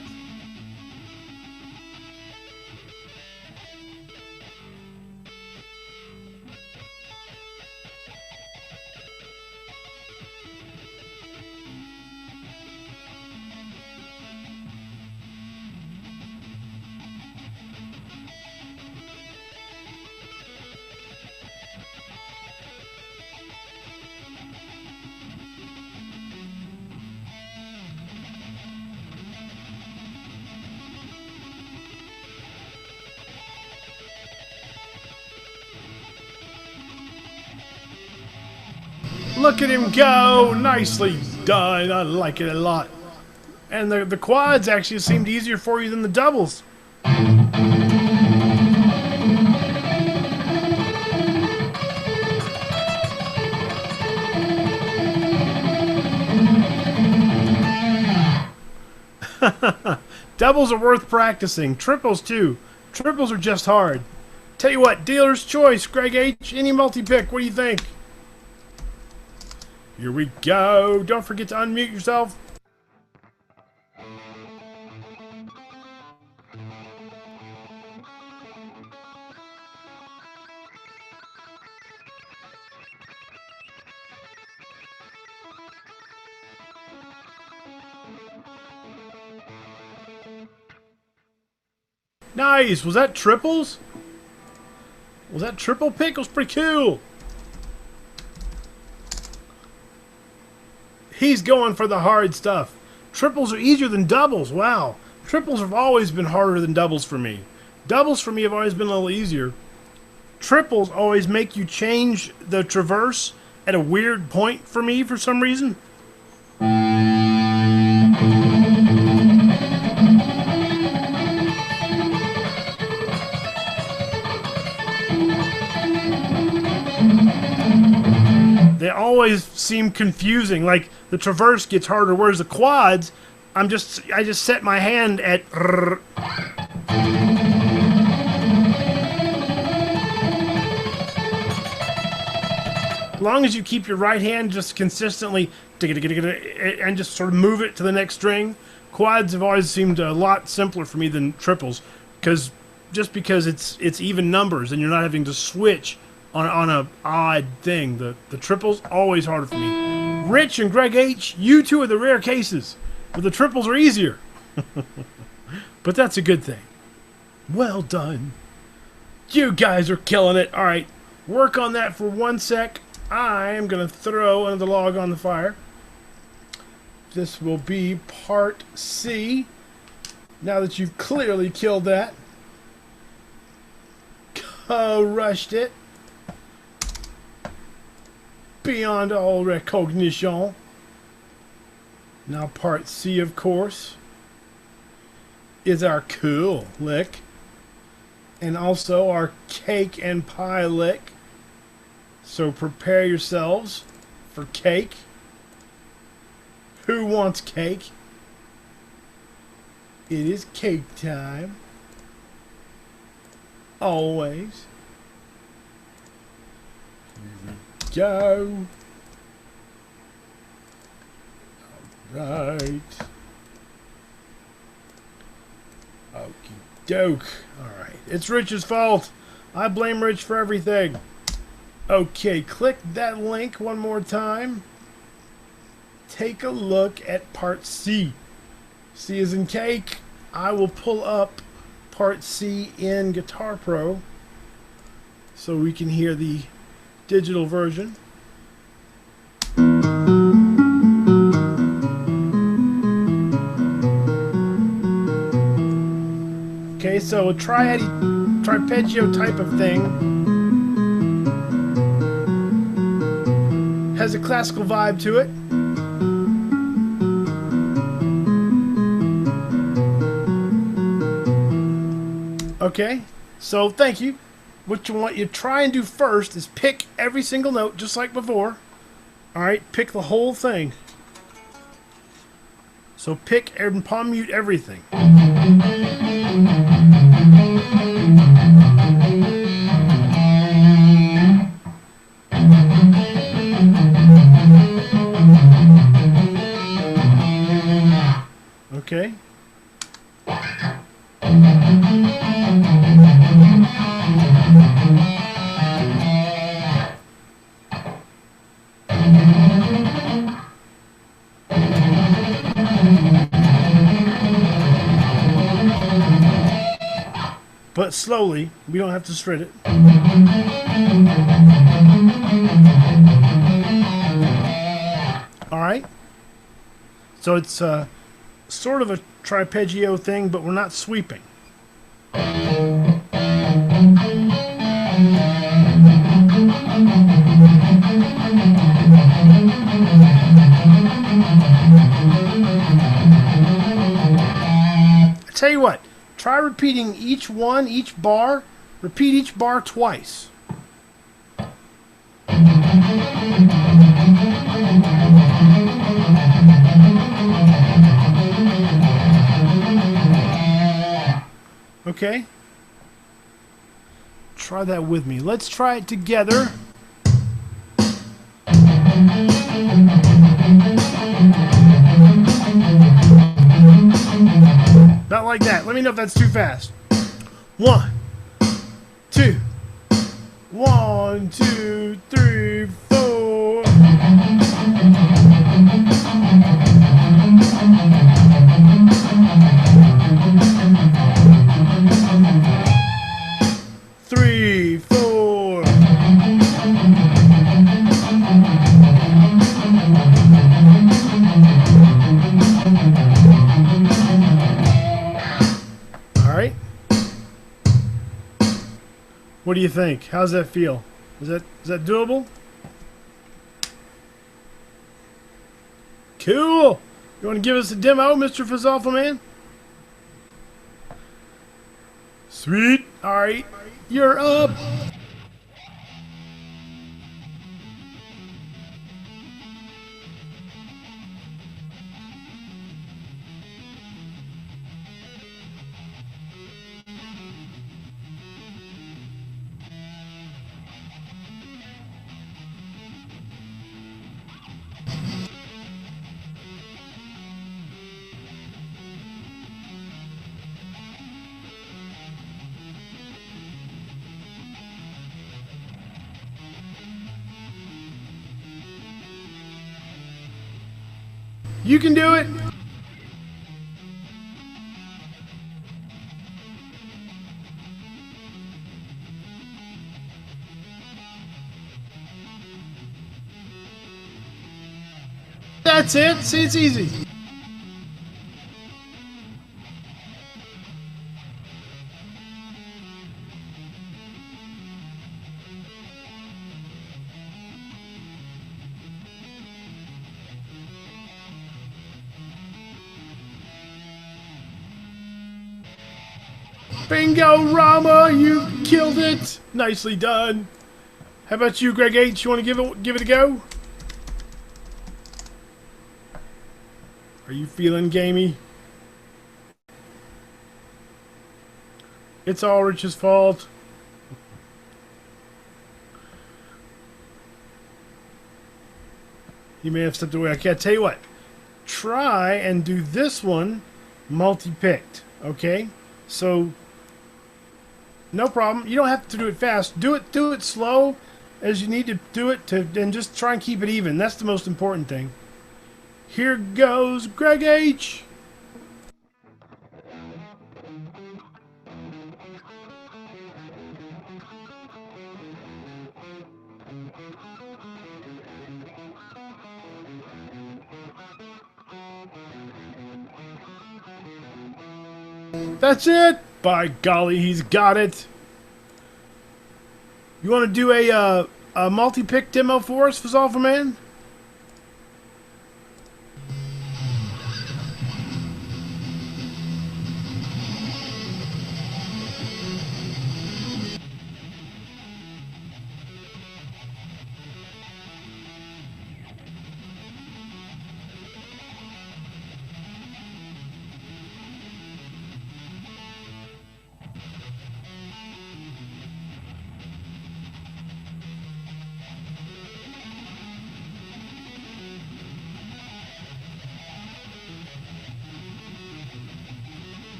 Look at him go! Nicely done. I like it a lot. And the quads actually seemed easier for you than the doubles. Doubles are worth practicing. Triples too. Triples are just hard. Tell you what, dealer's choice. Greg H. Any multi-pick. What do you think? Here we go. Don't forget to unmute yourself. Nice. Was that triples? Was that triple pick? It was pretty cool. He's going for the hard stuff. Triples are easier than doubles. Wow. Triples have always been harder than doubles for me. Doubles for me have always been a little easier. Triples always make you change the traverse at a weird point for me for some reason. They always seem confusing. Like the traverse gets harder, whereas the quads, I just set my hand at. As long as you keep your right hand just consistently and just sort of move it to the next string, quads have always seemed a lot simpler for me than triples, because it's even numbers and you're not having to switch on a odd thing. The triples always harder for me. Rich and Greg H, you two are the rare cases, but the triples are easier. But that's a good thing. Well done. You guys are killing it. All right, work on that for 1 sec. I am gonna throw another log on the fire. This will be part C. Now that you've clearly killed that. Rushed it. Beyond all recognition. Now part C, of course, is our cool lick. And also our cake and pie lick. So prepare yourselves for cake. Who wants cake? It is cake time. Always. Go. All right. Okie doke. Alright. It's Rich's fault. I blame Rich for everything. Okay, click that link one more time. Take a look at part C. C is in cake. I will pull up part C in Guitar Pro so we can hear the digital version. Okay, so a tripegio type of thing has a classical vibe to it. Okay, so thank you. What you want you try and do first is pick every single note just like before. Alright, pick the whole thing. So pick and palm mute everything. Okay. But slowly, we don't have to shred it. Alright. So it's sort of a tripegio thing, but we're not sweeping. I tell you what. Try repeating each bar. Repeat each bar twice. Okay? Try that with me. Let's try it together. Not like that. Let me know if that's too fast. 1, 2. 1, 2, 3, 4. Three, 4. Alright. What do you think? How's that feel? Is that doable? Cool! You want to give us a demo, Mr. Fizzawful Man? Sweet! Alright, you're up! You can do it! That's it! See, it's easy! Bingo, Rama! You killed it! Nicely done. How about you, Greg H? You want to give it a go? Are you feeling gamey? It's all Rich's fault. You may have stepped away. Okay, I tell you what. Try and do this one multi-picked. Okay? So no problem. You don't have to do it fast. Do it slow as you need to do it to, and just try and keep it even. That's the most important thing. Here goes Greg H. That's it. By golly, he's got it. You want to do a multi-pick demo for us, Fazalfa Man?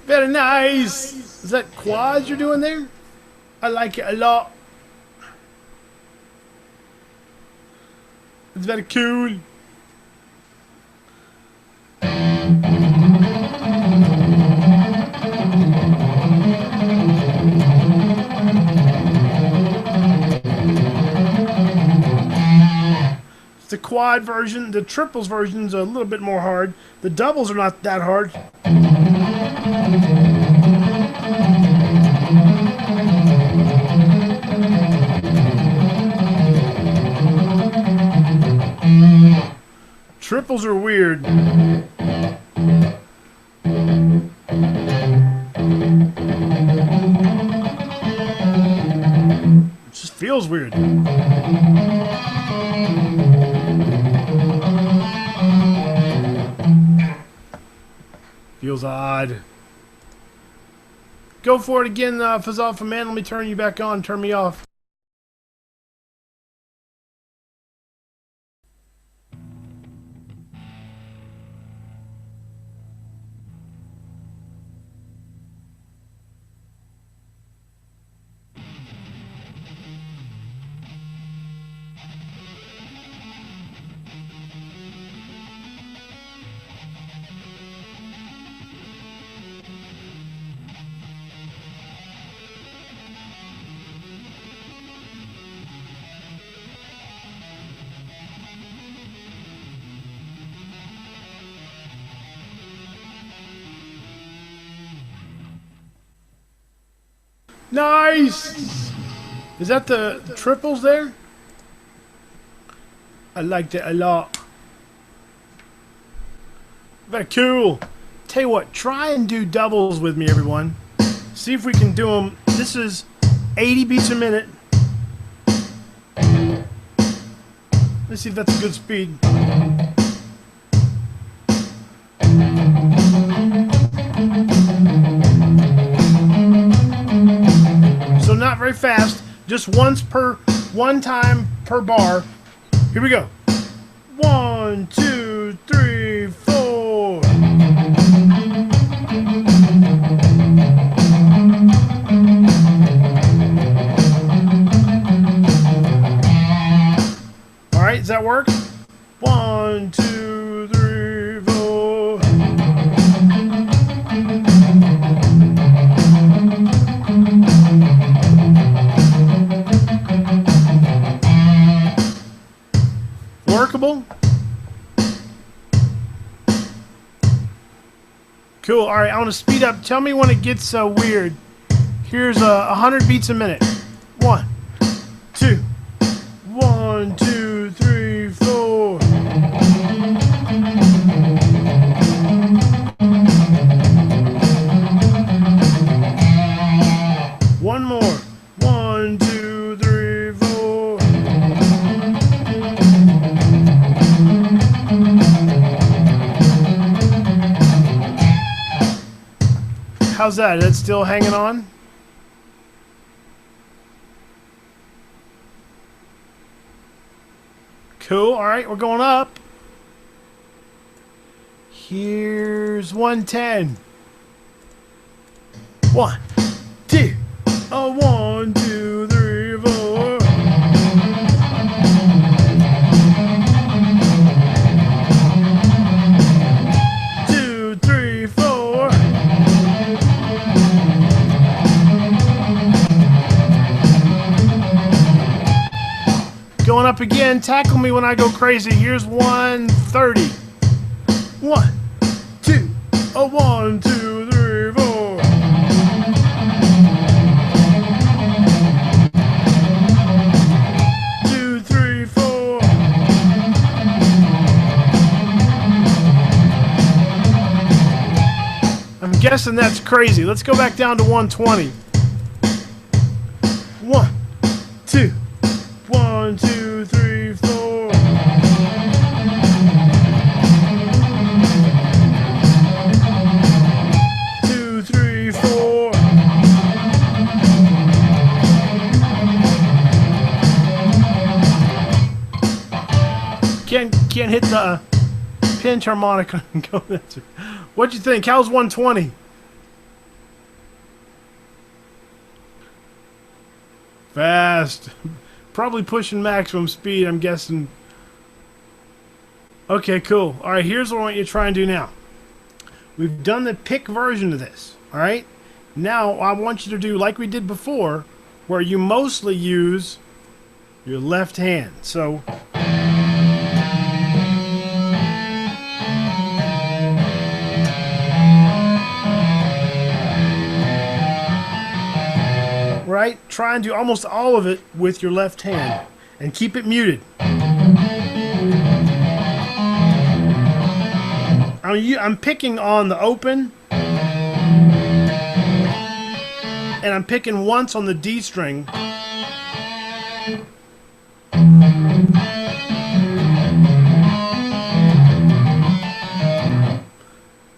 Very nice. Is that quads you're doing there? I like it a lot. It's very cool. The quad version, the triples version is a little bit more hard. The doubles are not that hard. Triples are weird. It just feels weird. Feels odd. Go for it again, Fazalfa Man. Let me turn you back on. Turn me off. Nice! Is that the triples there? I liked it a lot. Very cool. Tell you what, try and do doubles with me, everyone. See if we can do them. This is 80 beats a minute. Let's see if that's a good speed. So not very fast, just one time per bar. Here we go. 1, 2, 3, 4. All right, does that work? 1, 2, 3, 4. Workable? Cool. All right, I want to speed up. Tell me when it gets weird. Here's 100 beats a minute. 1, 2, 1, 2, 3, 4. One more. 1, 2, 3, 4. How's that? Is it still hanging on? Cool. All right, we're going up. Here's 110. 1, 2, a 1, 2, 3, 4. 2, 3, 4. Going up again. Tackle me when I go crazy. Here's 130. 1, 2, a 1, 2, 3, 4. 2, 3, 4. I'm guessing that's crazy. Let's go back down to 120. 1, 2, 1, 2, 3, 4. 2, 3, 4. Can't hit the pinch harmonica and go. What'd you think? How's 120? Fast. Probably pushing maximum speed, I'm guessing. Okay, cool. Alright, here's what I want you to try and do now. We've done the pick version of this. Alright? Now, I want you to do like we did before, where you mostly use your left hand. So, right? Try and do almost all of it with your left hand. And keep it muted. I'm picking on the open. And I'm picking once on the D string.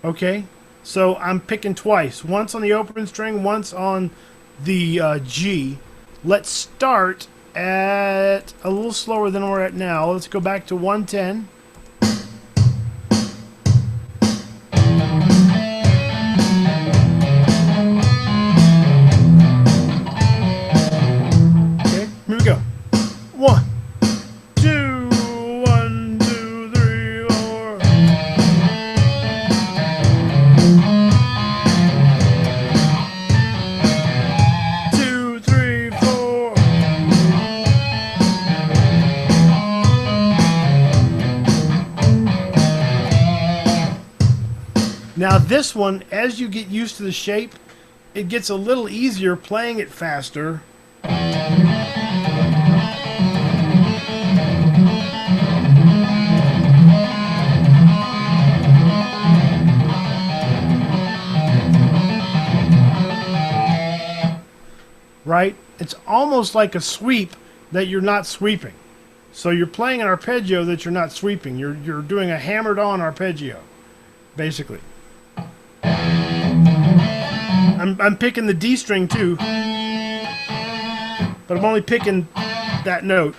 Okay? So I'm picking twice. Once on the open string, once on the G. Let's start at a little slower than we're at now. Let's go back to 110. Okay, here we go. 1, 2, 1, 2, 3, 4. 2, 3, 4. Now this one, as you get used to the shape, it gets a little easier playing it faster. Right? It's almost like a sweep that you're not sweeping. So you're playing an arpeggio that you're not sweeping. You're doing a hammered on arpeggio, basically. I'm picking the D string too, but I'm only picking that note.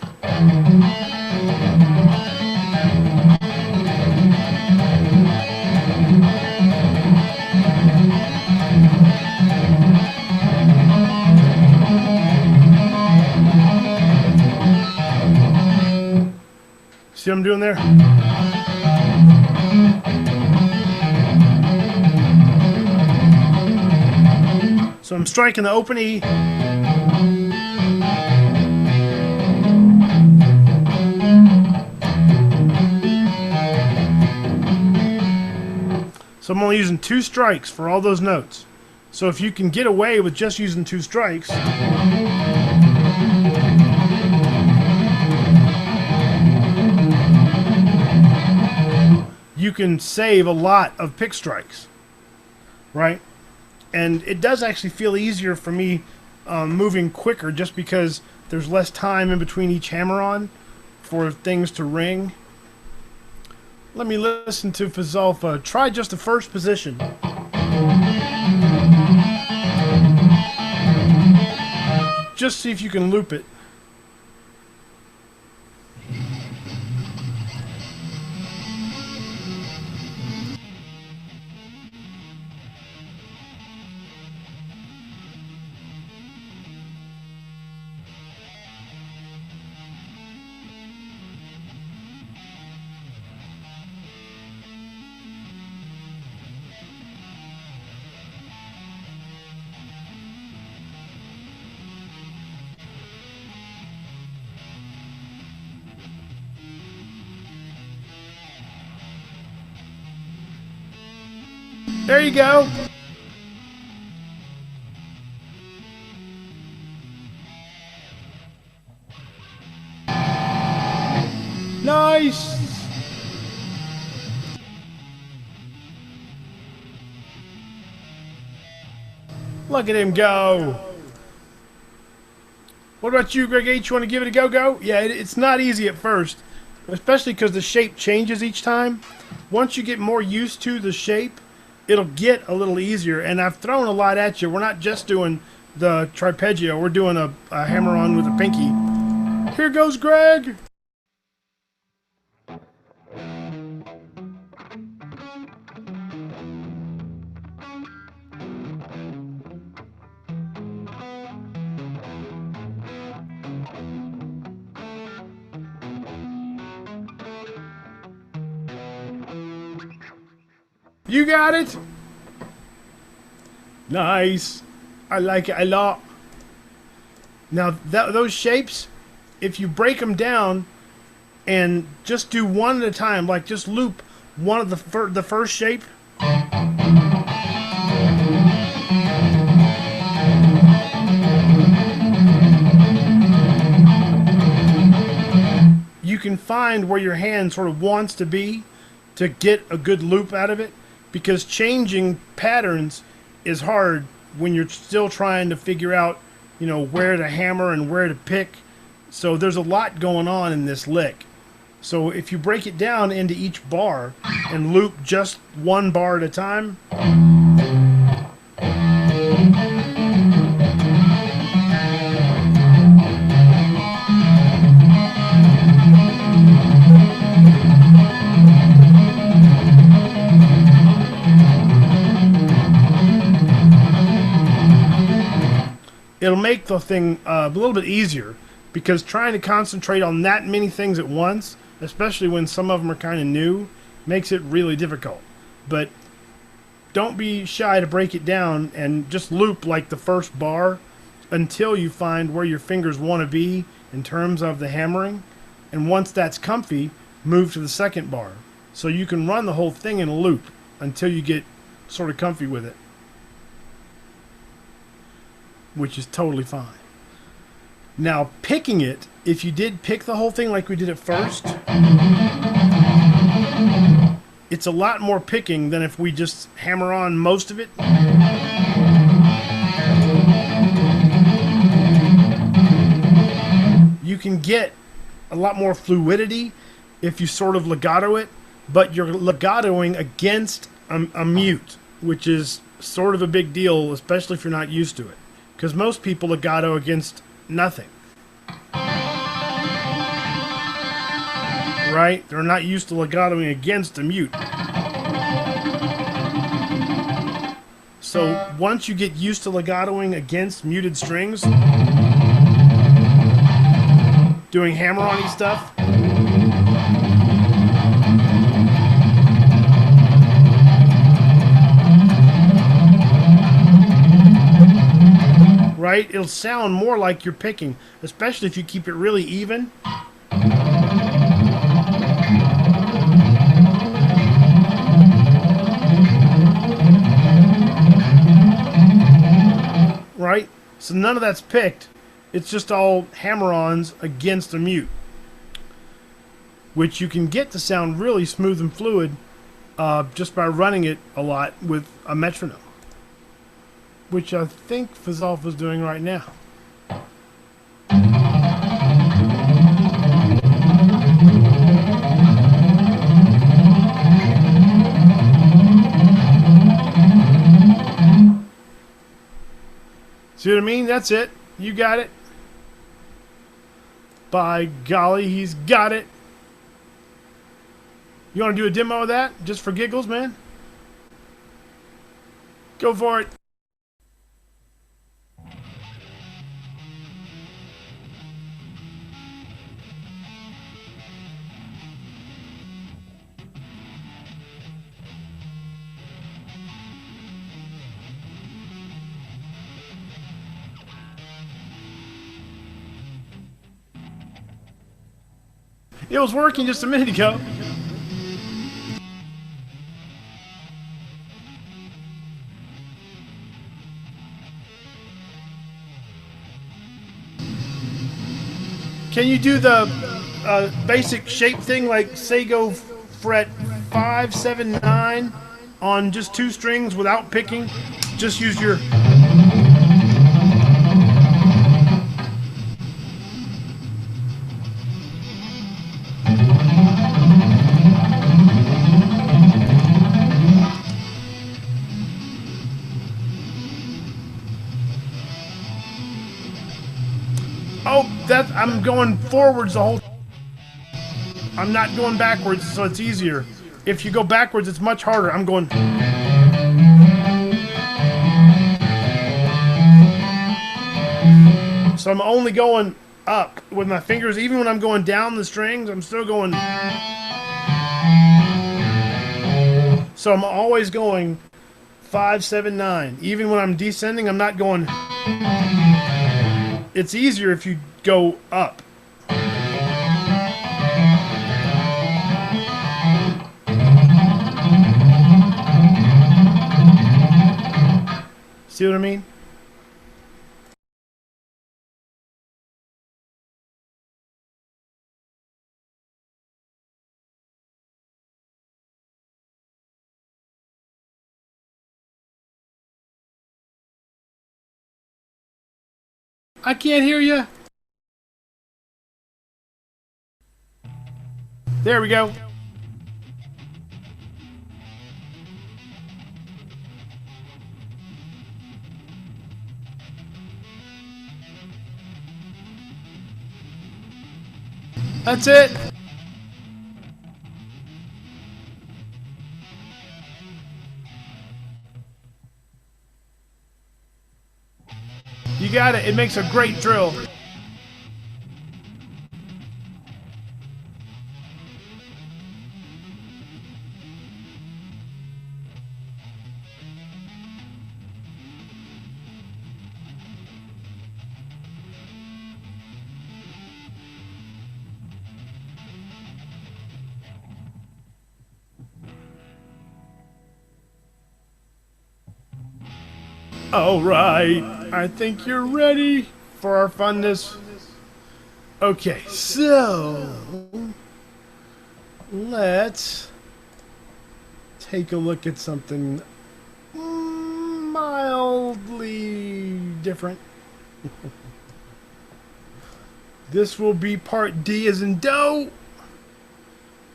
See what I'm doing there? So I'm striking the open E. So I'm only using 2 strikes for all those notes. So if you can get away with just using 2 strikes, you can save a lot of pick strikes, right? And it does actually feel easier for me moving quicker just because there's less time in between each hammer-on for things to ring. Let me listen to Fazalfa. Try just the first position. Just see if you can loop it. There you go. Nice. Look at him go. What about you, Greg H? You want to give it a go-go? Yeah, it's not easy at first, especially because the shape changes each time. Once you get more used to the shape, it'll get a little easier. And I've thrown a lot at you. We're not just doing the tripegio. We're doing a hammer-on with a pinky. Here goes Greg. You got it? Nice. I like it a lot. Now, those shapes, if you break them down and just do one at a time, like just loop one of the first shape. You can find where your hand sort of wants to be to get a good loop out of it, because changing patterns is hard when you're still trying to figure out, you know, where to hammer and where to pick. So there's a lot going on in this lick. So if you break it down into each bar and loop just one bar at a time, it'll make the thing a little bit easier, because trying to concentrate on that many things at once, especially when some of them are kind of new, makes it really difficult. But don't be shy to break it down and just loop like the first bar until you find where your fingers want to be in terms of the hammering. And once that's comfy, move to the second bar. So you can run the whole thing in a loop until you get sort of comfy with it, which is totally fine. Now, picking it, if you did pick the whole thing like we did at first, it's a lot more picking than if we just hammer on most of it. You can get a lot more fluidity if you sort of legato it, but you're legatoing against a mute, which is sort of a big deal, especially if you're not used to it. Because most people legato against nothing. Right? They're not used to legatoing against a mute. So once you get used to legatoing against muted strings, doing hammer-on-y stuff, right? It'll sound more like you're picking, especially if you keep it really even. Right? So none of that's picked. It's just all hammer-ons against a mute, which you can get to sound really smooth and fluid just by running it a lot with a metronome, which I think Fazolf is doing right now. See what I mean? That's it. You got it. By golly, he's got it. You want to do a demo of that? Just for giggles, man? Go for it. It was working just a minute ago. Can you do the basic shape thing, like say go fret 5, 7, 9 on just 2 strings without picking? Just use your... Oh, that I'm going forwards the whole... I'm not going backwards, so it's easier. If you go backwards, it's much harder. I'm going... So I'm only going up with my fingers. Even when I'm going down the strings, I'm still going... So I'm always going 5, 7, 9. Even when I'm descending, I'm not going... It's easier if you go up. See what I mean? I can't hear you. There we go. That's it. You got it. It makes a great drill. All right, I think you're ready for our funness. Okay, so let's take a look at something mildly different. This will be part D as in dough.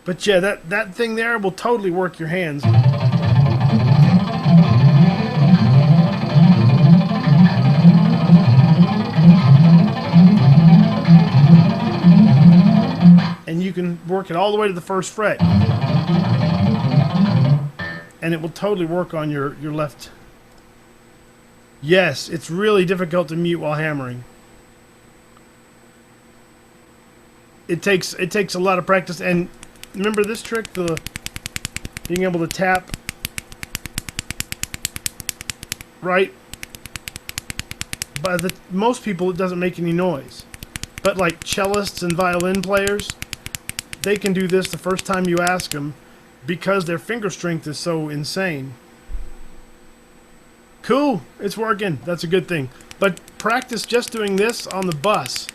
But yeah, that thing there will totally work your hands. And you can work it all the way to the first fret. And it will totally work on your left. Yes, it's really difficult to mute while hammering. It takes a lot of practice. And remember this trick, the being able to tap right. By most people, it doesn't make any noise. But like cellists and violin players, they can do this the first time you ask them because their finger strength is so insane. Cool, it's working. That's a good thing. But practice just doing this on the bus.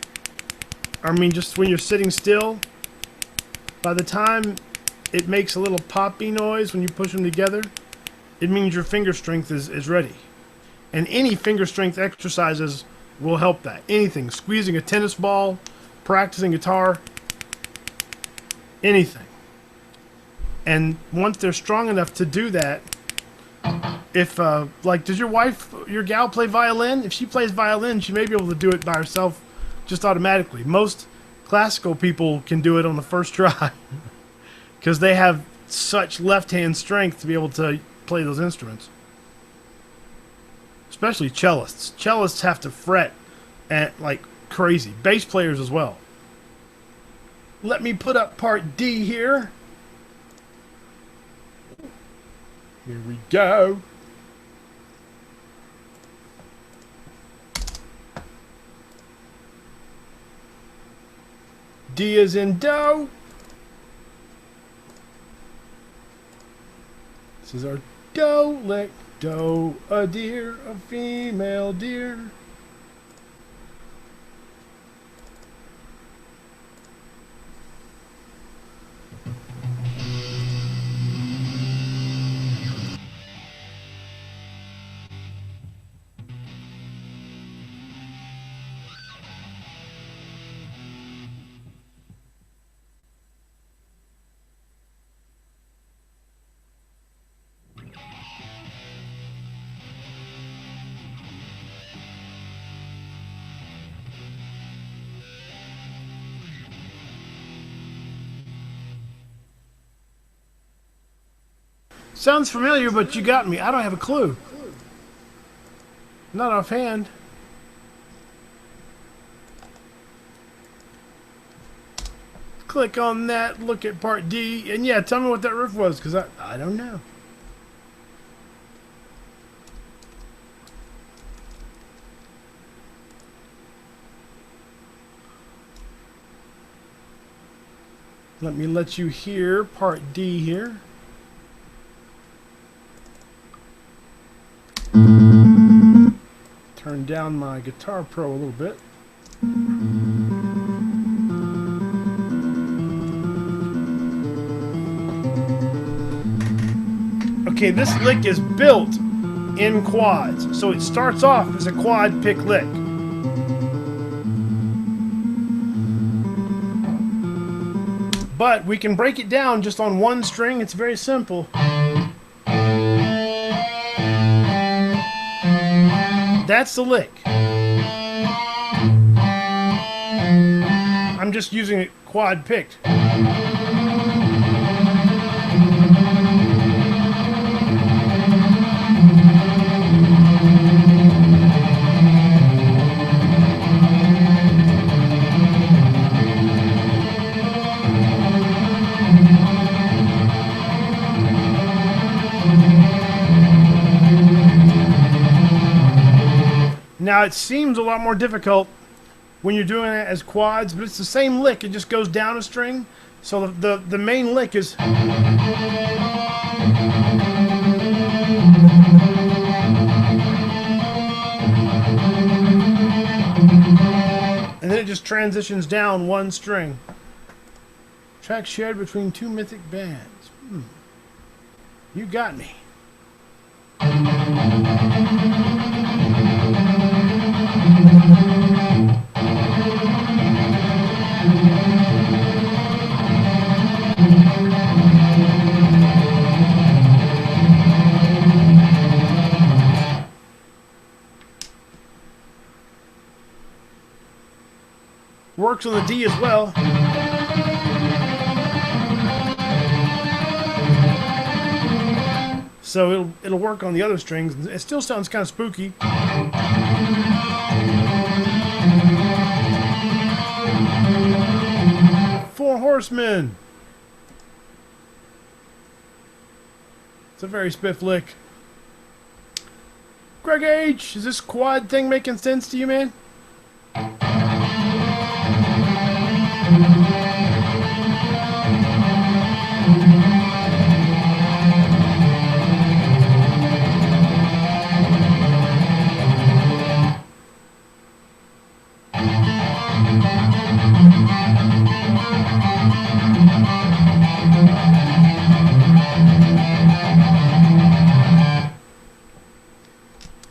I mean, just when you're sitting still. By the time it makes a little poppy noise when you push them together, it means your finger strength is ready. And any finger strength exercises will help that. Anything. Squeezing a tennis ball, practicing guitar, anything. And once they're strong enough to do that, if, like, does your gal play violin? If she plays violin, she may be able to do it by herself just automatically. Most classical people can do it on the first try because they have such left-hand strength to be able to play those instruments. Especially cellists. Cellists have to fret at like crazy. Bass players as well. Let me put up part D here. Here we go. D is in dough. This is our dough lick. Doe, a deer, a female deer. Sounds familiar, but you got me. I don't have a clue. Not offhand. Click on that, look at part D, and yeah, tell me what that riff was, because I don't know. Let me let you hear part D here. Turn down my Guitar Pro a little bit. Okay, this lick is built in quads, so it starts off as a quad pick lick. But we can break it down just on one string. It's very simple. That's the lick. I'm just using it quad picked. Now it seems a lot more difficult when you're doing it as quads, but it's the same lick. It just goes down a string. So the main lick is... And then it just transitions down one string. Track shared between two mythic bands. You got me. Works on the D as well. So it'll work on the other strings. It still sounds kind of spooky. Four Horsemen. It's a very spiff lick. Greg H, is this quad thing making sense to you, man?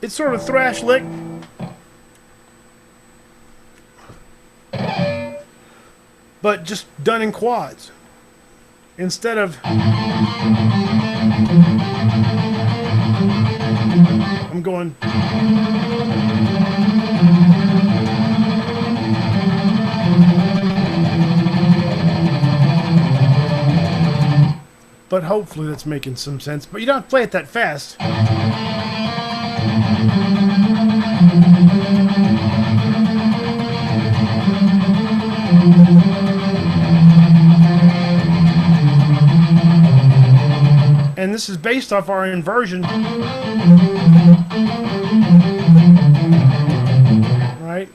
It's sort of a thrash lick. But just done in quads. Instead of... I'm going... But hopefully that's making some sense. But you don't have to play it that fast. And this is based off our inversion. Right?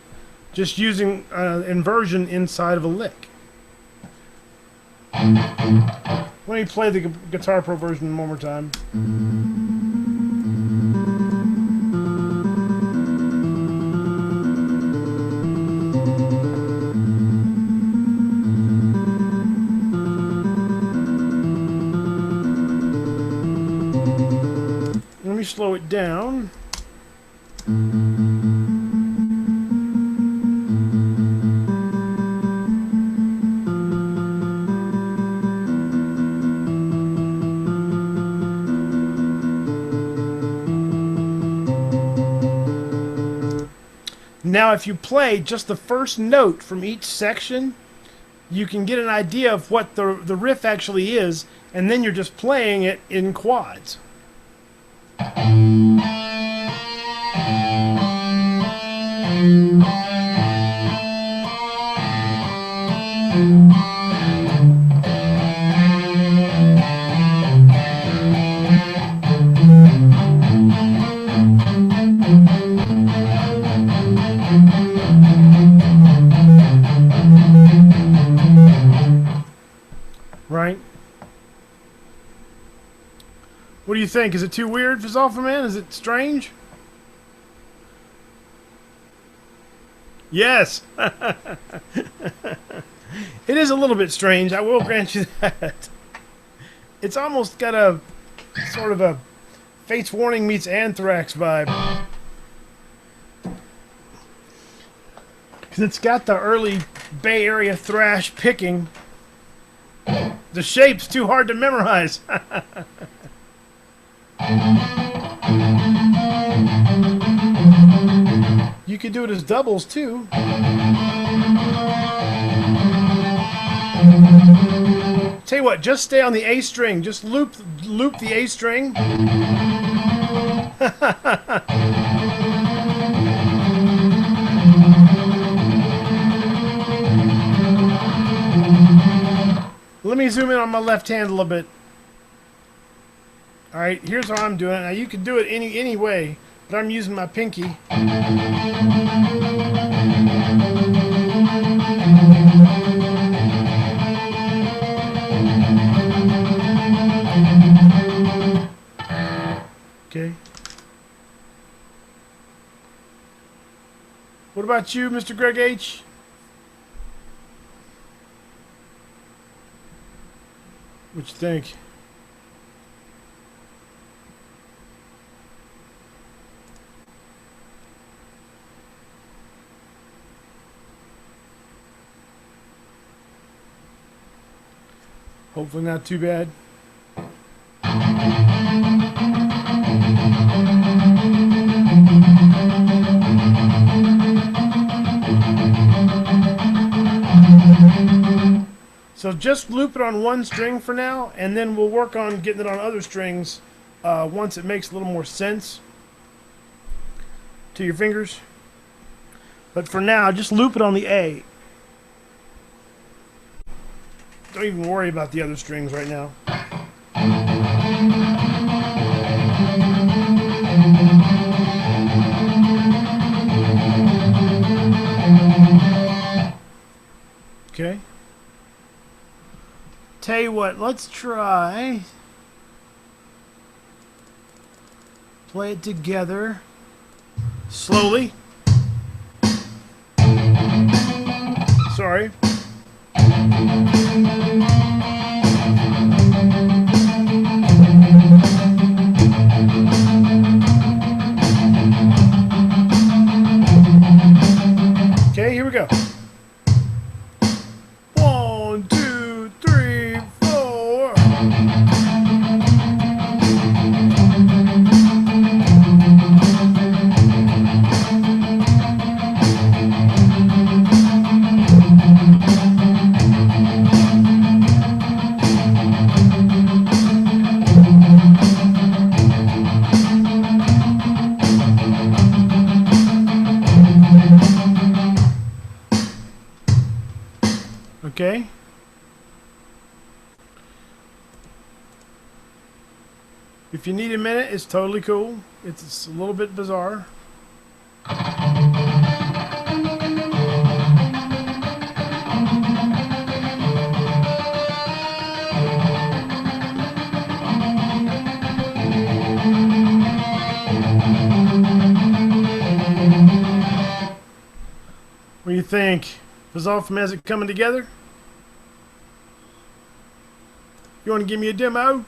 Just using inversion inside of a lick. Let me play the Guitar Pro version one more time. Let me slow it down. Now if you play just the first note from each section, you can get an idea of what the riff actually is, and then you're just playing it in quads. Right? What do you think? Is it too weird, Fizalpha Man? Is it strange? Yes! It is a little bit strange, I will grant you that. It's almost got a sort of a Fates Warning meets Anthrax vibe. Because it's got the early Bay Area thrash picking. The shape's too hard to memorize. You could do it as doubles too. Tell you what, just stay on the A string. Just loop the A string. Let me zoom in on my left hand a little bit. All right, here's how I'm doing it. Now you could do it any way, but I'm using my pinky. Okay. What about you, Mr. Greg H? What you think? Hopefully not too bad. So just loop it on one string for now, and then we'll work on getting it on other strings once it makes a little more sense to your fingers. But for now, just loop it on the A. Don't even worry about the other strings right now. Okay. Tell you what, let's try. Play it together. Slowly. Sorry. Okay, here we go. 1, 2, 3, 4. Okay. If you need a minute, it's totally cool. It's a little bit bizarre. What do you think? Fizalpha, is it coming together? You want to give me a demo?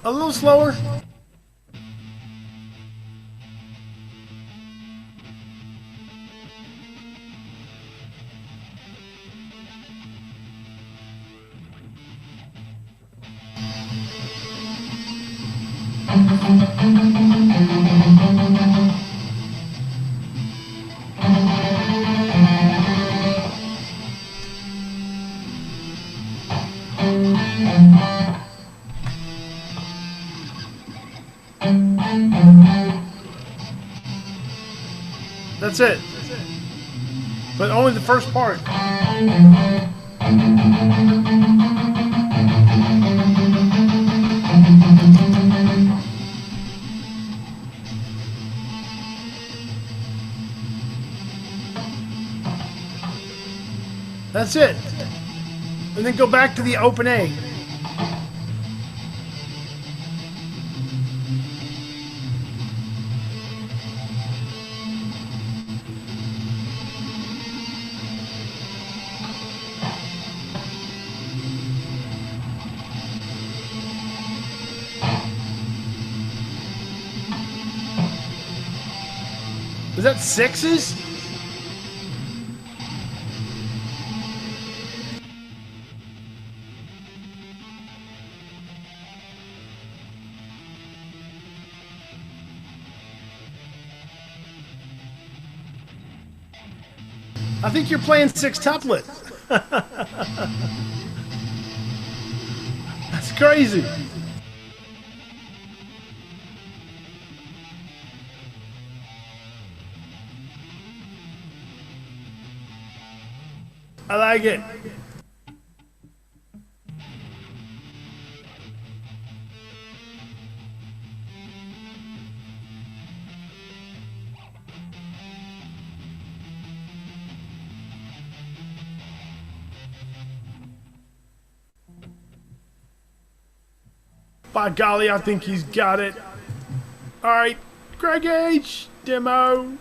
A little slower. That's it. But only the first part. That's it. And then go back to the open A. Is that sixes? I think you're playing sextuplet. That's crazy. I like it. By golly, I think he's got it. All right, Greg H. Demo.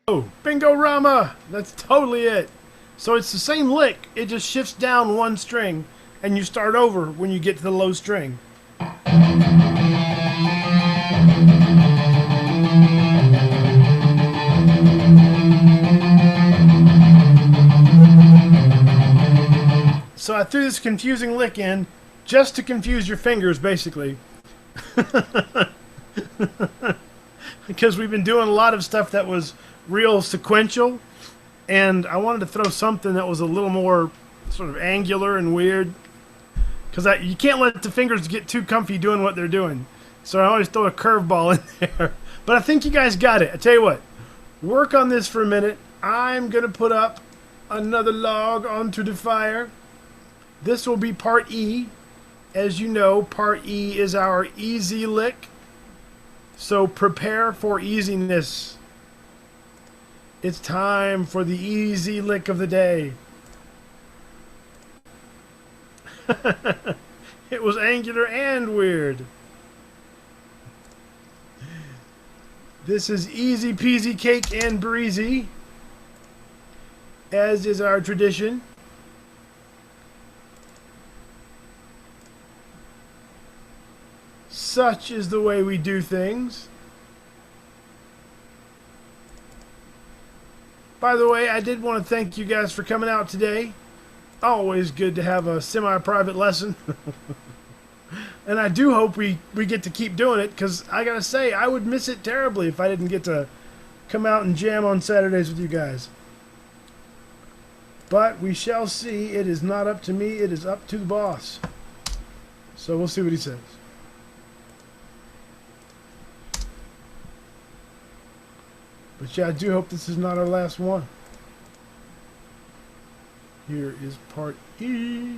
Oh, Bingo Rama! That's totally it. So it's the same lick, it just shifts down one string, and you start over when you get to the low string. So I threw this confusing lick in just to confuse your fingers, basically. Because we've been doing a lot of stuff that was real sequential, and I wanted to throw something that was a little more sort of angular and weird, because you can't let the fingers get too comfy doing what they're doing, so I always throw a curveball in there. But I think you guys got it. I tell you what, work on this for a minute. I'm gonna put up another log onto the fire. This will be part E. As you know, part E is our easy lick, so prepare for easiness. It's time for the easy lick of the day. It was angular and weird. This is easy peasy cake and breezy, as is our tradition. Such is the way we do things. By the way, I did want to thank you guys for coming out today. Always good to have a semi-private lesson. And I do hope we get to keep doing it, because I gotta say, I would miss it terribly if I didn't get to come out and jam on Saturdays with you guys. But we shall see. It is not up to me, it is up to the boss. So we'll see what he says. But yeah, I do hope this is not our last one. Here is part E.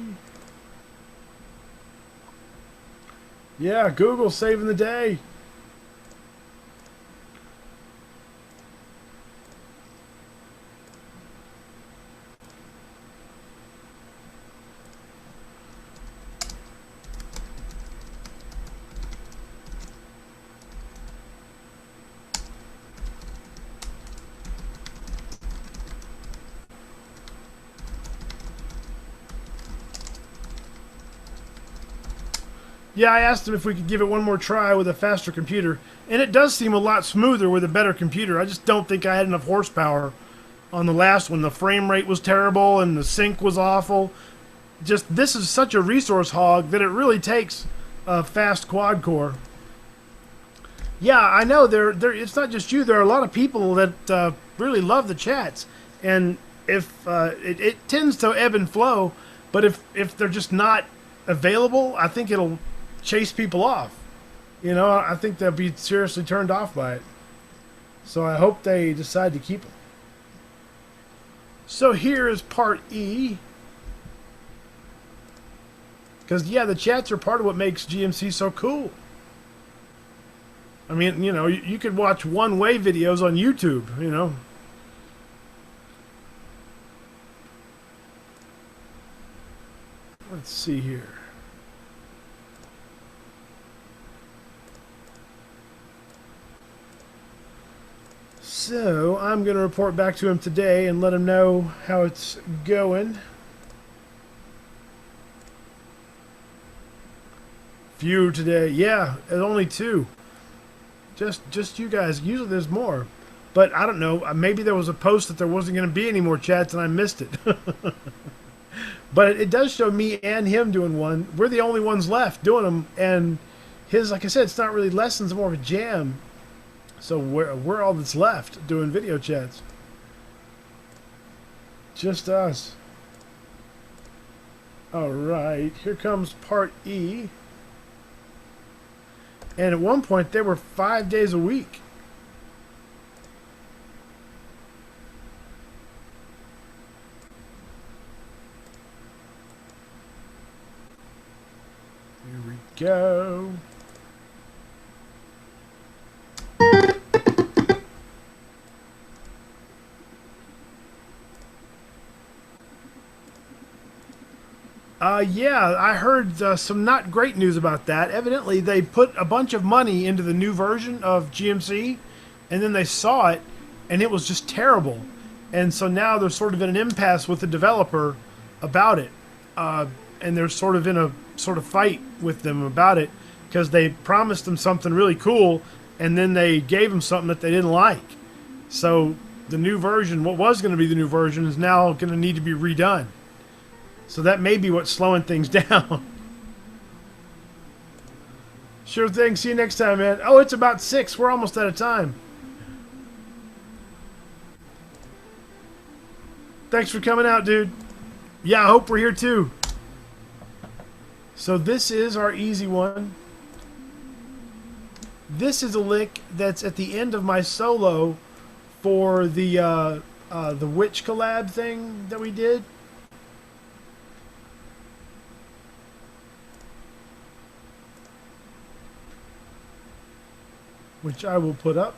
Yeah, Google saving the day. Yeah, I asked him if we could give it one more try with a faster computer, and it does seem a lot smoother with a better computer. I just don't think I had enough horsepower on the last one. The frame rate was terrible and the sync was awful. Just this is such a resource hog that it really takes a fast quad core. Yeah, I know. It's not just you. There are a lot of people that really love the chats, and if it tends to ebb and flow, but if they're just not available, I think it'll chase people off. You know, I think they'll be seriously turned off by it. So I hope they decide to keep them. So here is part E. Because, yeah, the chats are part of what makes GMC so cool. I mean, you know, you could watch one-way videos on YouTube, you know. Let's see here. So, I'm going to report back to him today and let him know how it's going. Few today. Yeah, only 2. Just you guys. Usually there's more. But I don't know. Maybe there was a post that there wasn't going to be any more chats and I missed it. But it does show me and him doing one. We're the only ones left doing them. And his, like I said, it's not really lessons, it's more of a jam. So we're all that's left doing video chats. Just us. Alright, here comes part E. And at one point, they were 5 days a week. Here we go. Yeah, I heard some not great news about that. Evidently, they put a bunch of money into the new version of GMC, and then they saw it, and it was just terrible. And so now they're sort of in an impasse with the developer about it. And they're sort of in a sort of fight with them about it, because they promised them something really cool, and then they gave them something that they didn't like. So the new version, what was going to be the new version, is now going to need to be redone. So that may be what's slowing things down. Sure thing. See you next time, man. Oh, it's about 6. We're almost out of time. Thanks for coming out, dude. Yeah, I hope we're here too. So this is our easy one. This is a lick that's at the end of my solo for the witch collab thing that we did. Which I will put up.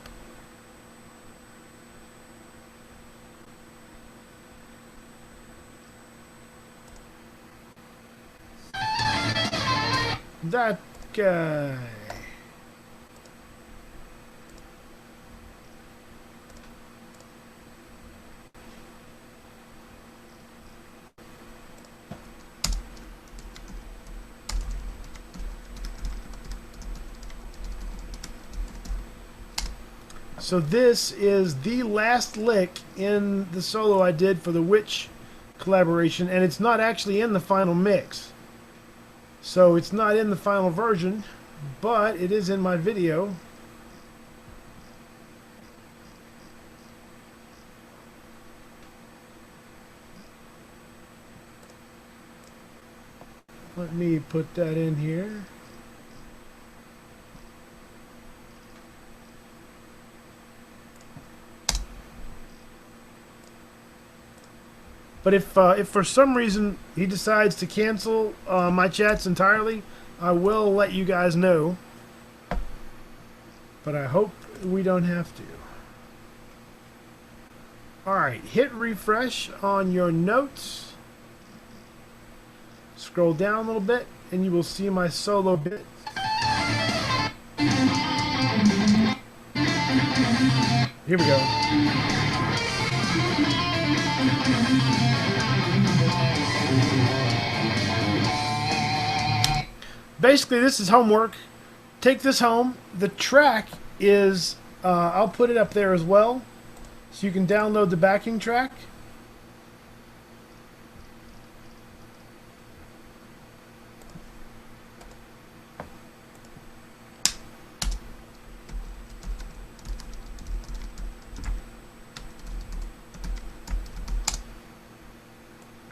That guy. So this is the last lick in the solo I did for the Witch collaboration, and it's not actually in the final mix. So it's not in the final version, but it is in my video. Let me put that in here. But if for some reason he decides to cancel my chats entirely, I will let you guys know. But I hope we don't have to. Alright, hit refresh on your notes. Scroll down a little bit and you will see my solo bit. Here we go. Basically, this is homework. Take this home. The track is, I'll put it up there as well, so you can download the backing track.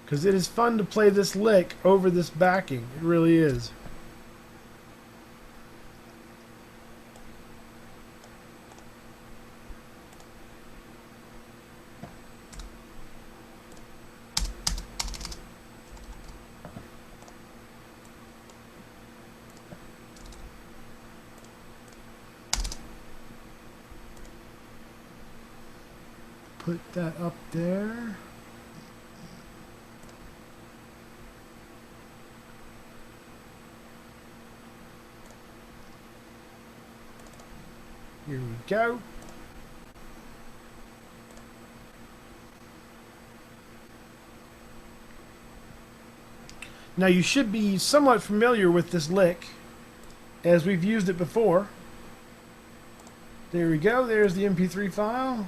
Because it is fun to play this lick over this backing. It really is. Put that up there. Here we go. Now you should be somewhat familiar with this lick, as we've used it before. There we go, there's the MP3 file.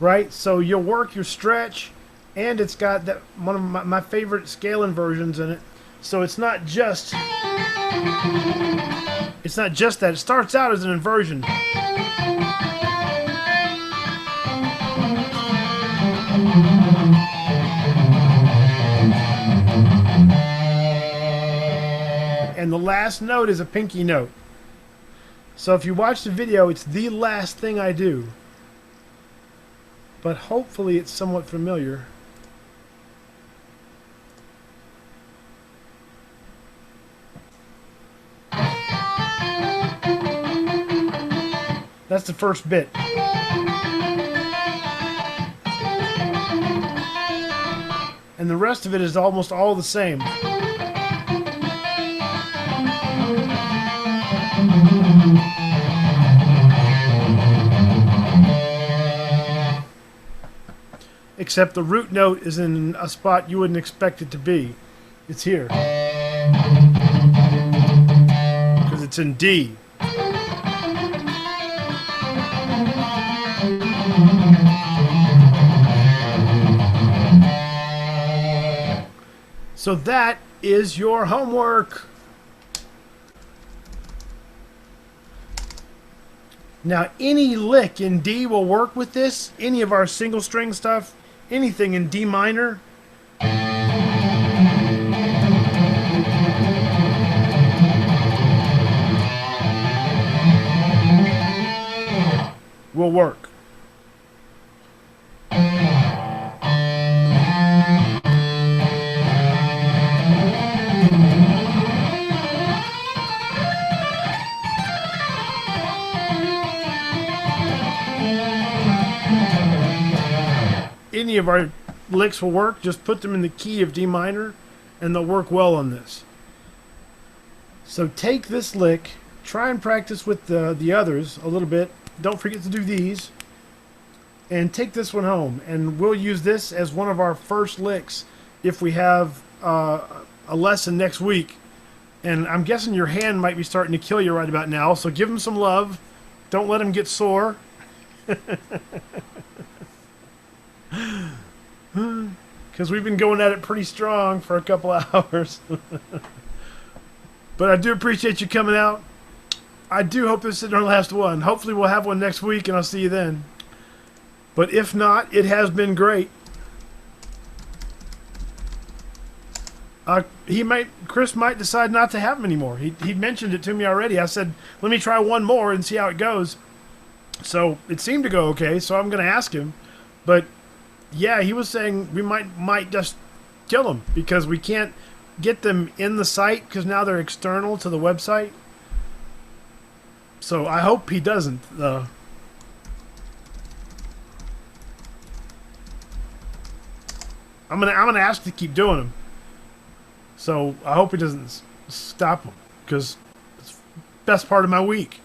Right, so you'll work your stretch, and it's got that one of my favorite scale inversions in it. So it's not just that. It starts out as an inversion. And the last note is a pinky note. So if you watch the video, it's the last thing I do. But hopefully it's somewhat familiar. That's the first bit. And the rest of it is almost all the same. Except the root note is in a spot you wouldn't expect it to be. It's here. Because it's in D. So that is your homework. Now any lick in D will work with this. Any of our single string stuff. Anything in D minor. Will work. Any of our licks will work. Just put them in the key of D minor and they'll work well on this. So take this lick, try and practice with the others a little bit. Don't forget to do these. And take this one home. And we'll use this as one of our first licks if we have a lesson next week. And I'm guessing your hand might be starting to kill you right about now. So give them some love. Don't let them get sore. Because we've been going at it pretty strong for a couple hours. But I do appreciate you coming out. I do hope this isn't our last one. Hopefully we'll have one next week and I'll see you then. But if not, it has been great. Chris might decide not to have them anymore. He mentioned it to me already. I said, let me try one more and see how it goes. So it seemed to go okay. So I'm going to ask him, but yeah, he was saying we might just kill them because we can't get them in the site because now they're external to the website. So I hope he doesn't. I'm gonna ask to keep doing them. So I hope he doesn't stop them because it's the best part of my week.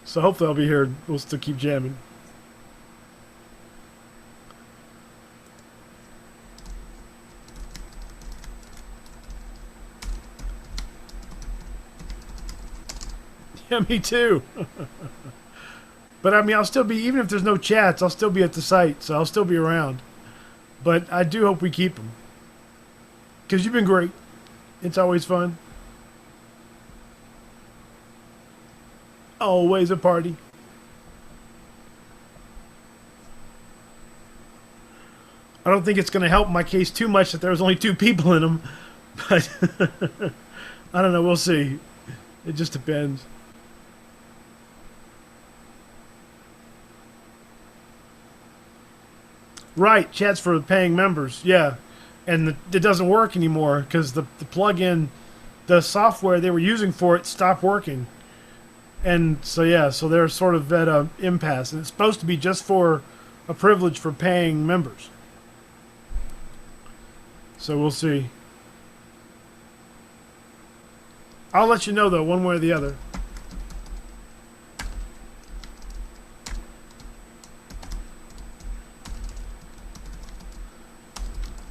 So hopefully I'll be here. We'll still keep jamming. Yeah, me too. But I mean, I'll still be, even if there's no chats, I'll still be at the site, so I'll still be around. But I do hope we keep them. Because you've been great. It's always fun. Always a party. I don't think it's going to help my case too much that there was only 2 people in them. But I don't know. We'll see. It just depends. Right, chats for paying members, yeah. And it doesn't work anymore because the plug-in, the software they were using for it stopped working. And so, yeah, so they're sort of at a impasse. And it's supposed to be just for a privilege for paying members. So we'll see. I'll let you know, though, one way or the other.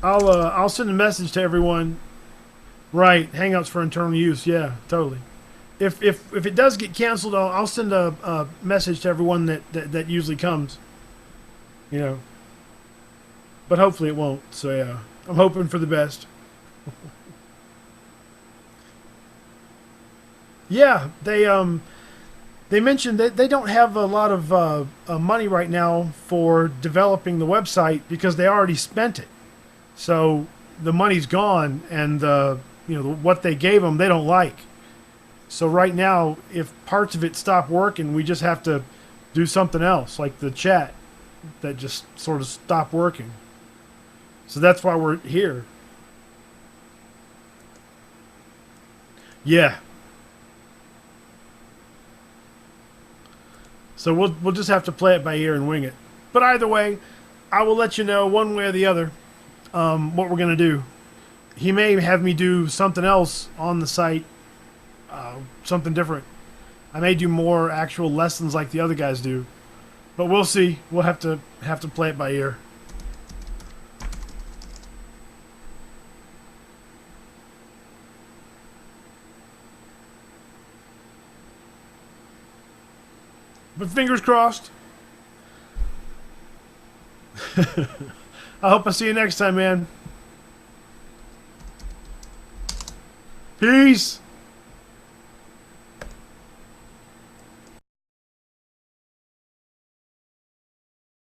I'll send a message to everyone. Right, Hangouts for internal use. Yeah, totally. If it does get canceled, I'll send a message to everyone that usually comes. You know. But hopefully it won't. So yeah, I'm hoping for the best. Yeah, they mentioned that they don't have a lot of money right now for developing the website because they already spent it. So the money's gone, and what they gave them they don't like. So right now, if parts of it stop working, we just have to do something else, like the chat that just sort of stopped working. So that's why we're here. Yeah. So we'll just have to play it by ear and wing it. But either way, I will let you know one way or the other what we're gonna do. He may have me do something else on the site, something different. I may do more actual lessons like the other guys do, but we'll see. We'll have to play it by ear. But fingers crossed. I hope I see you next time, man. Peace.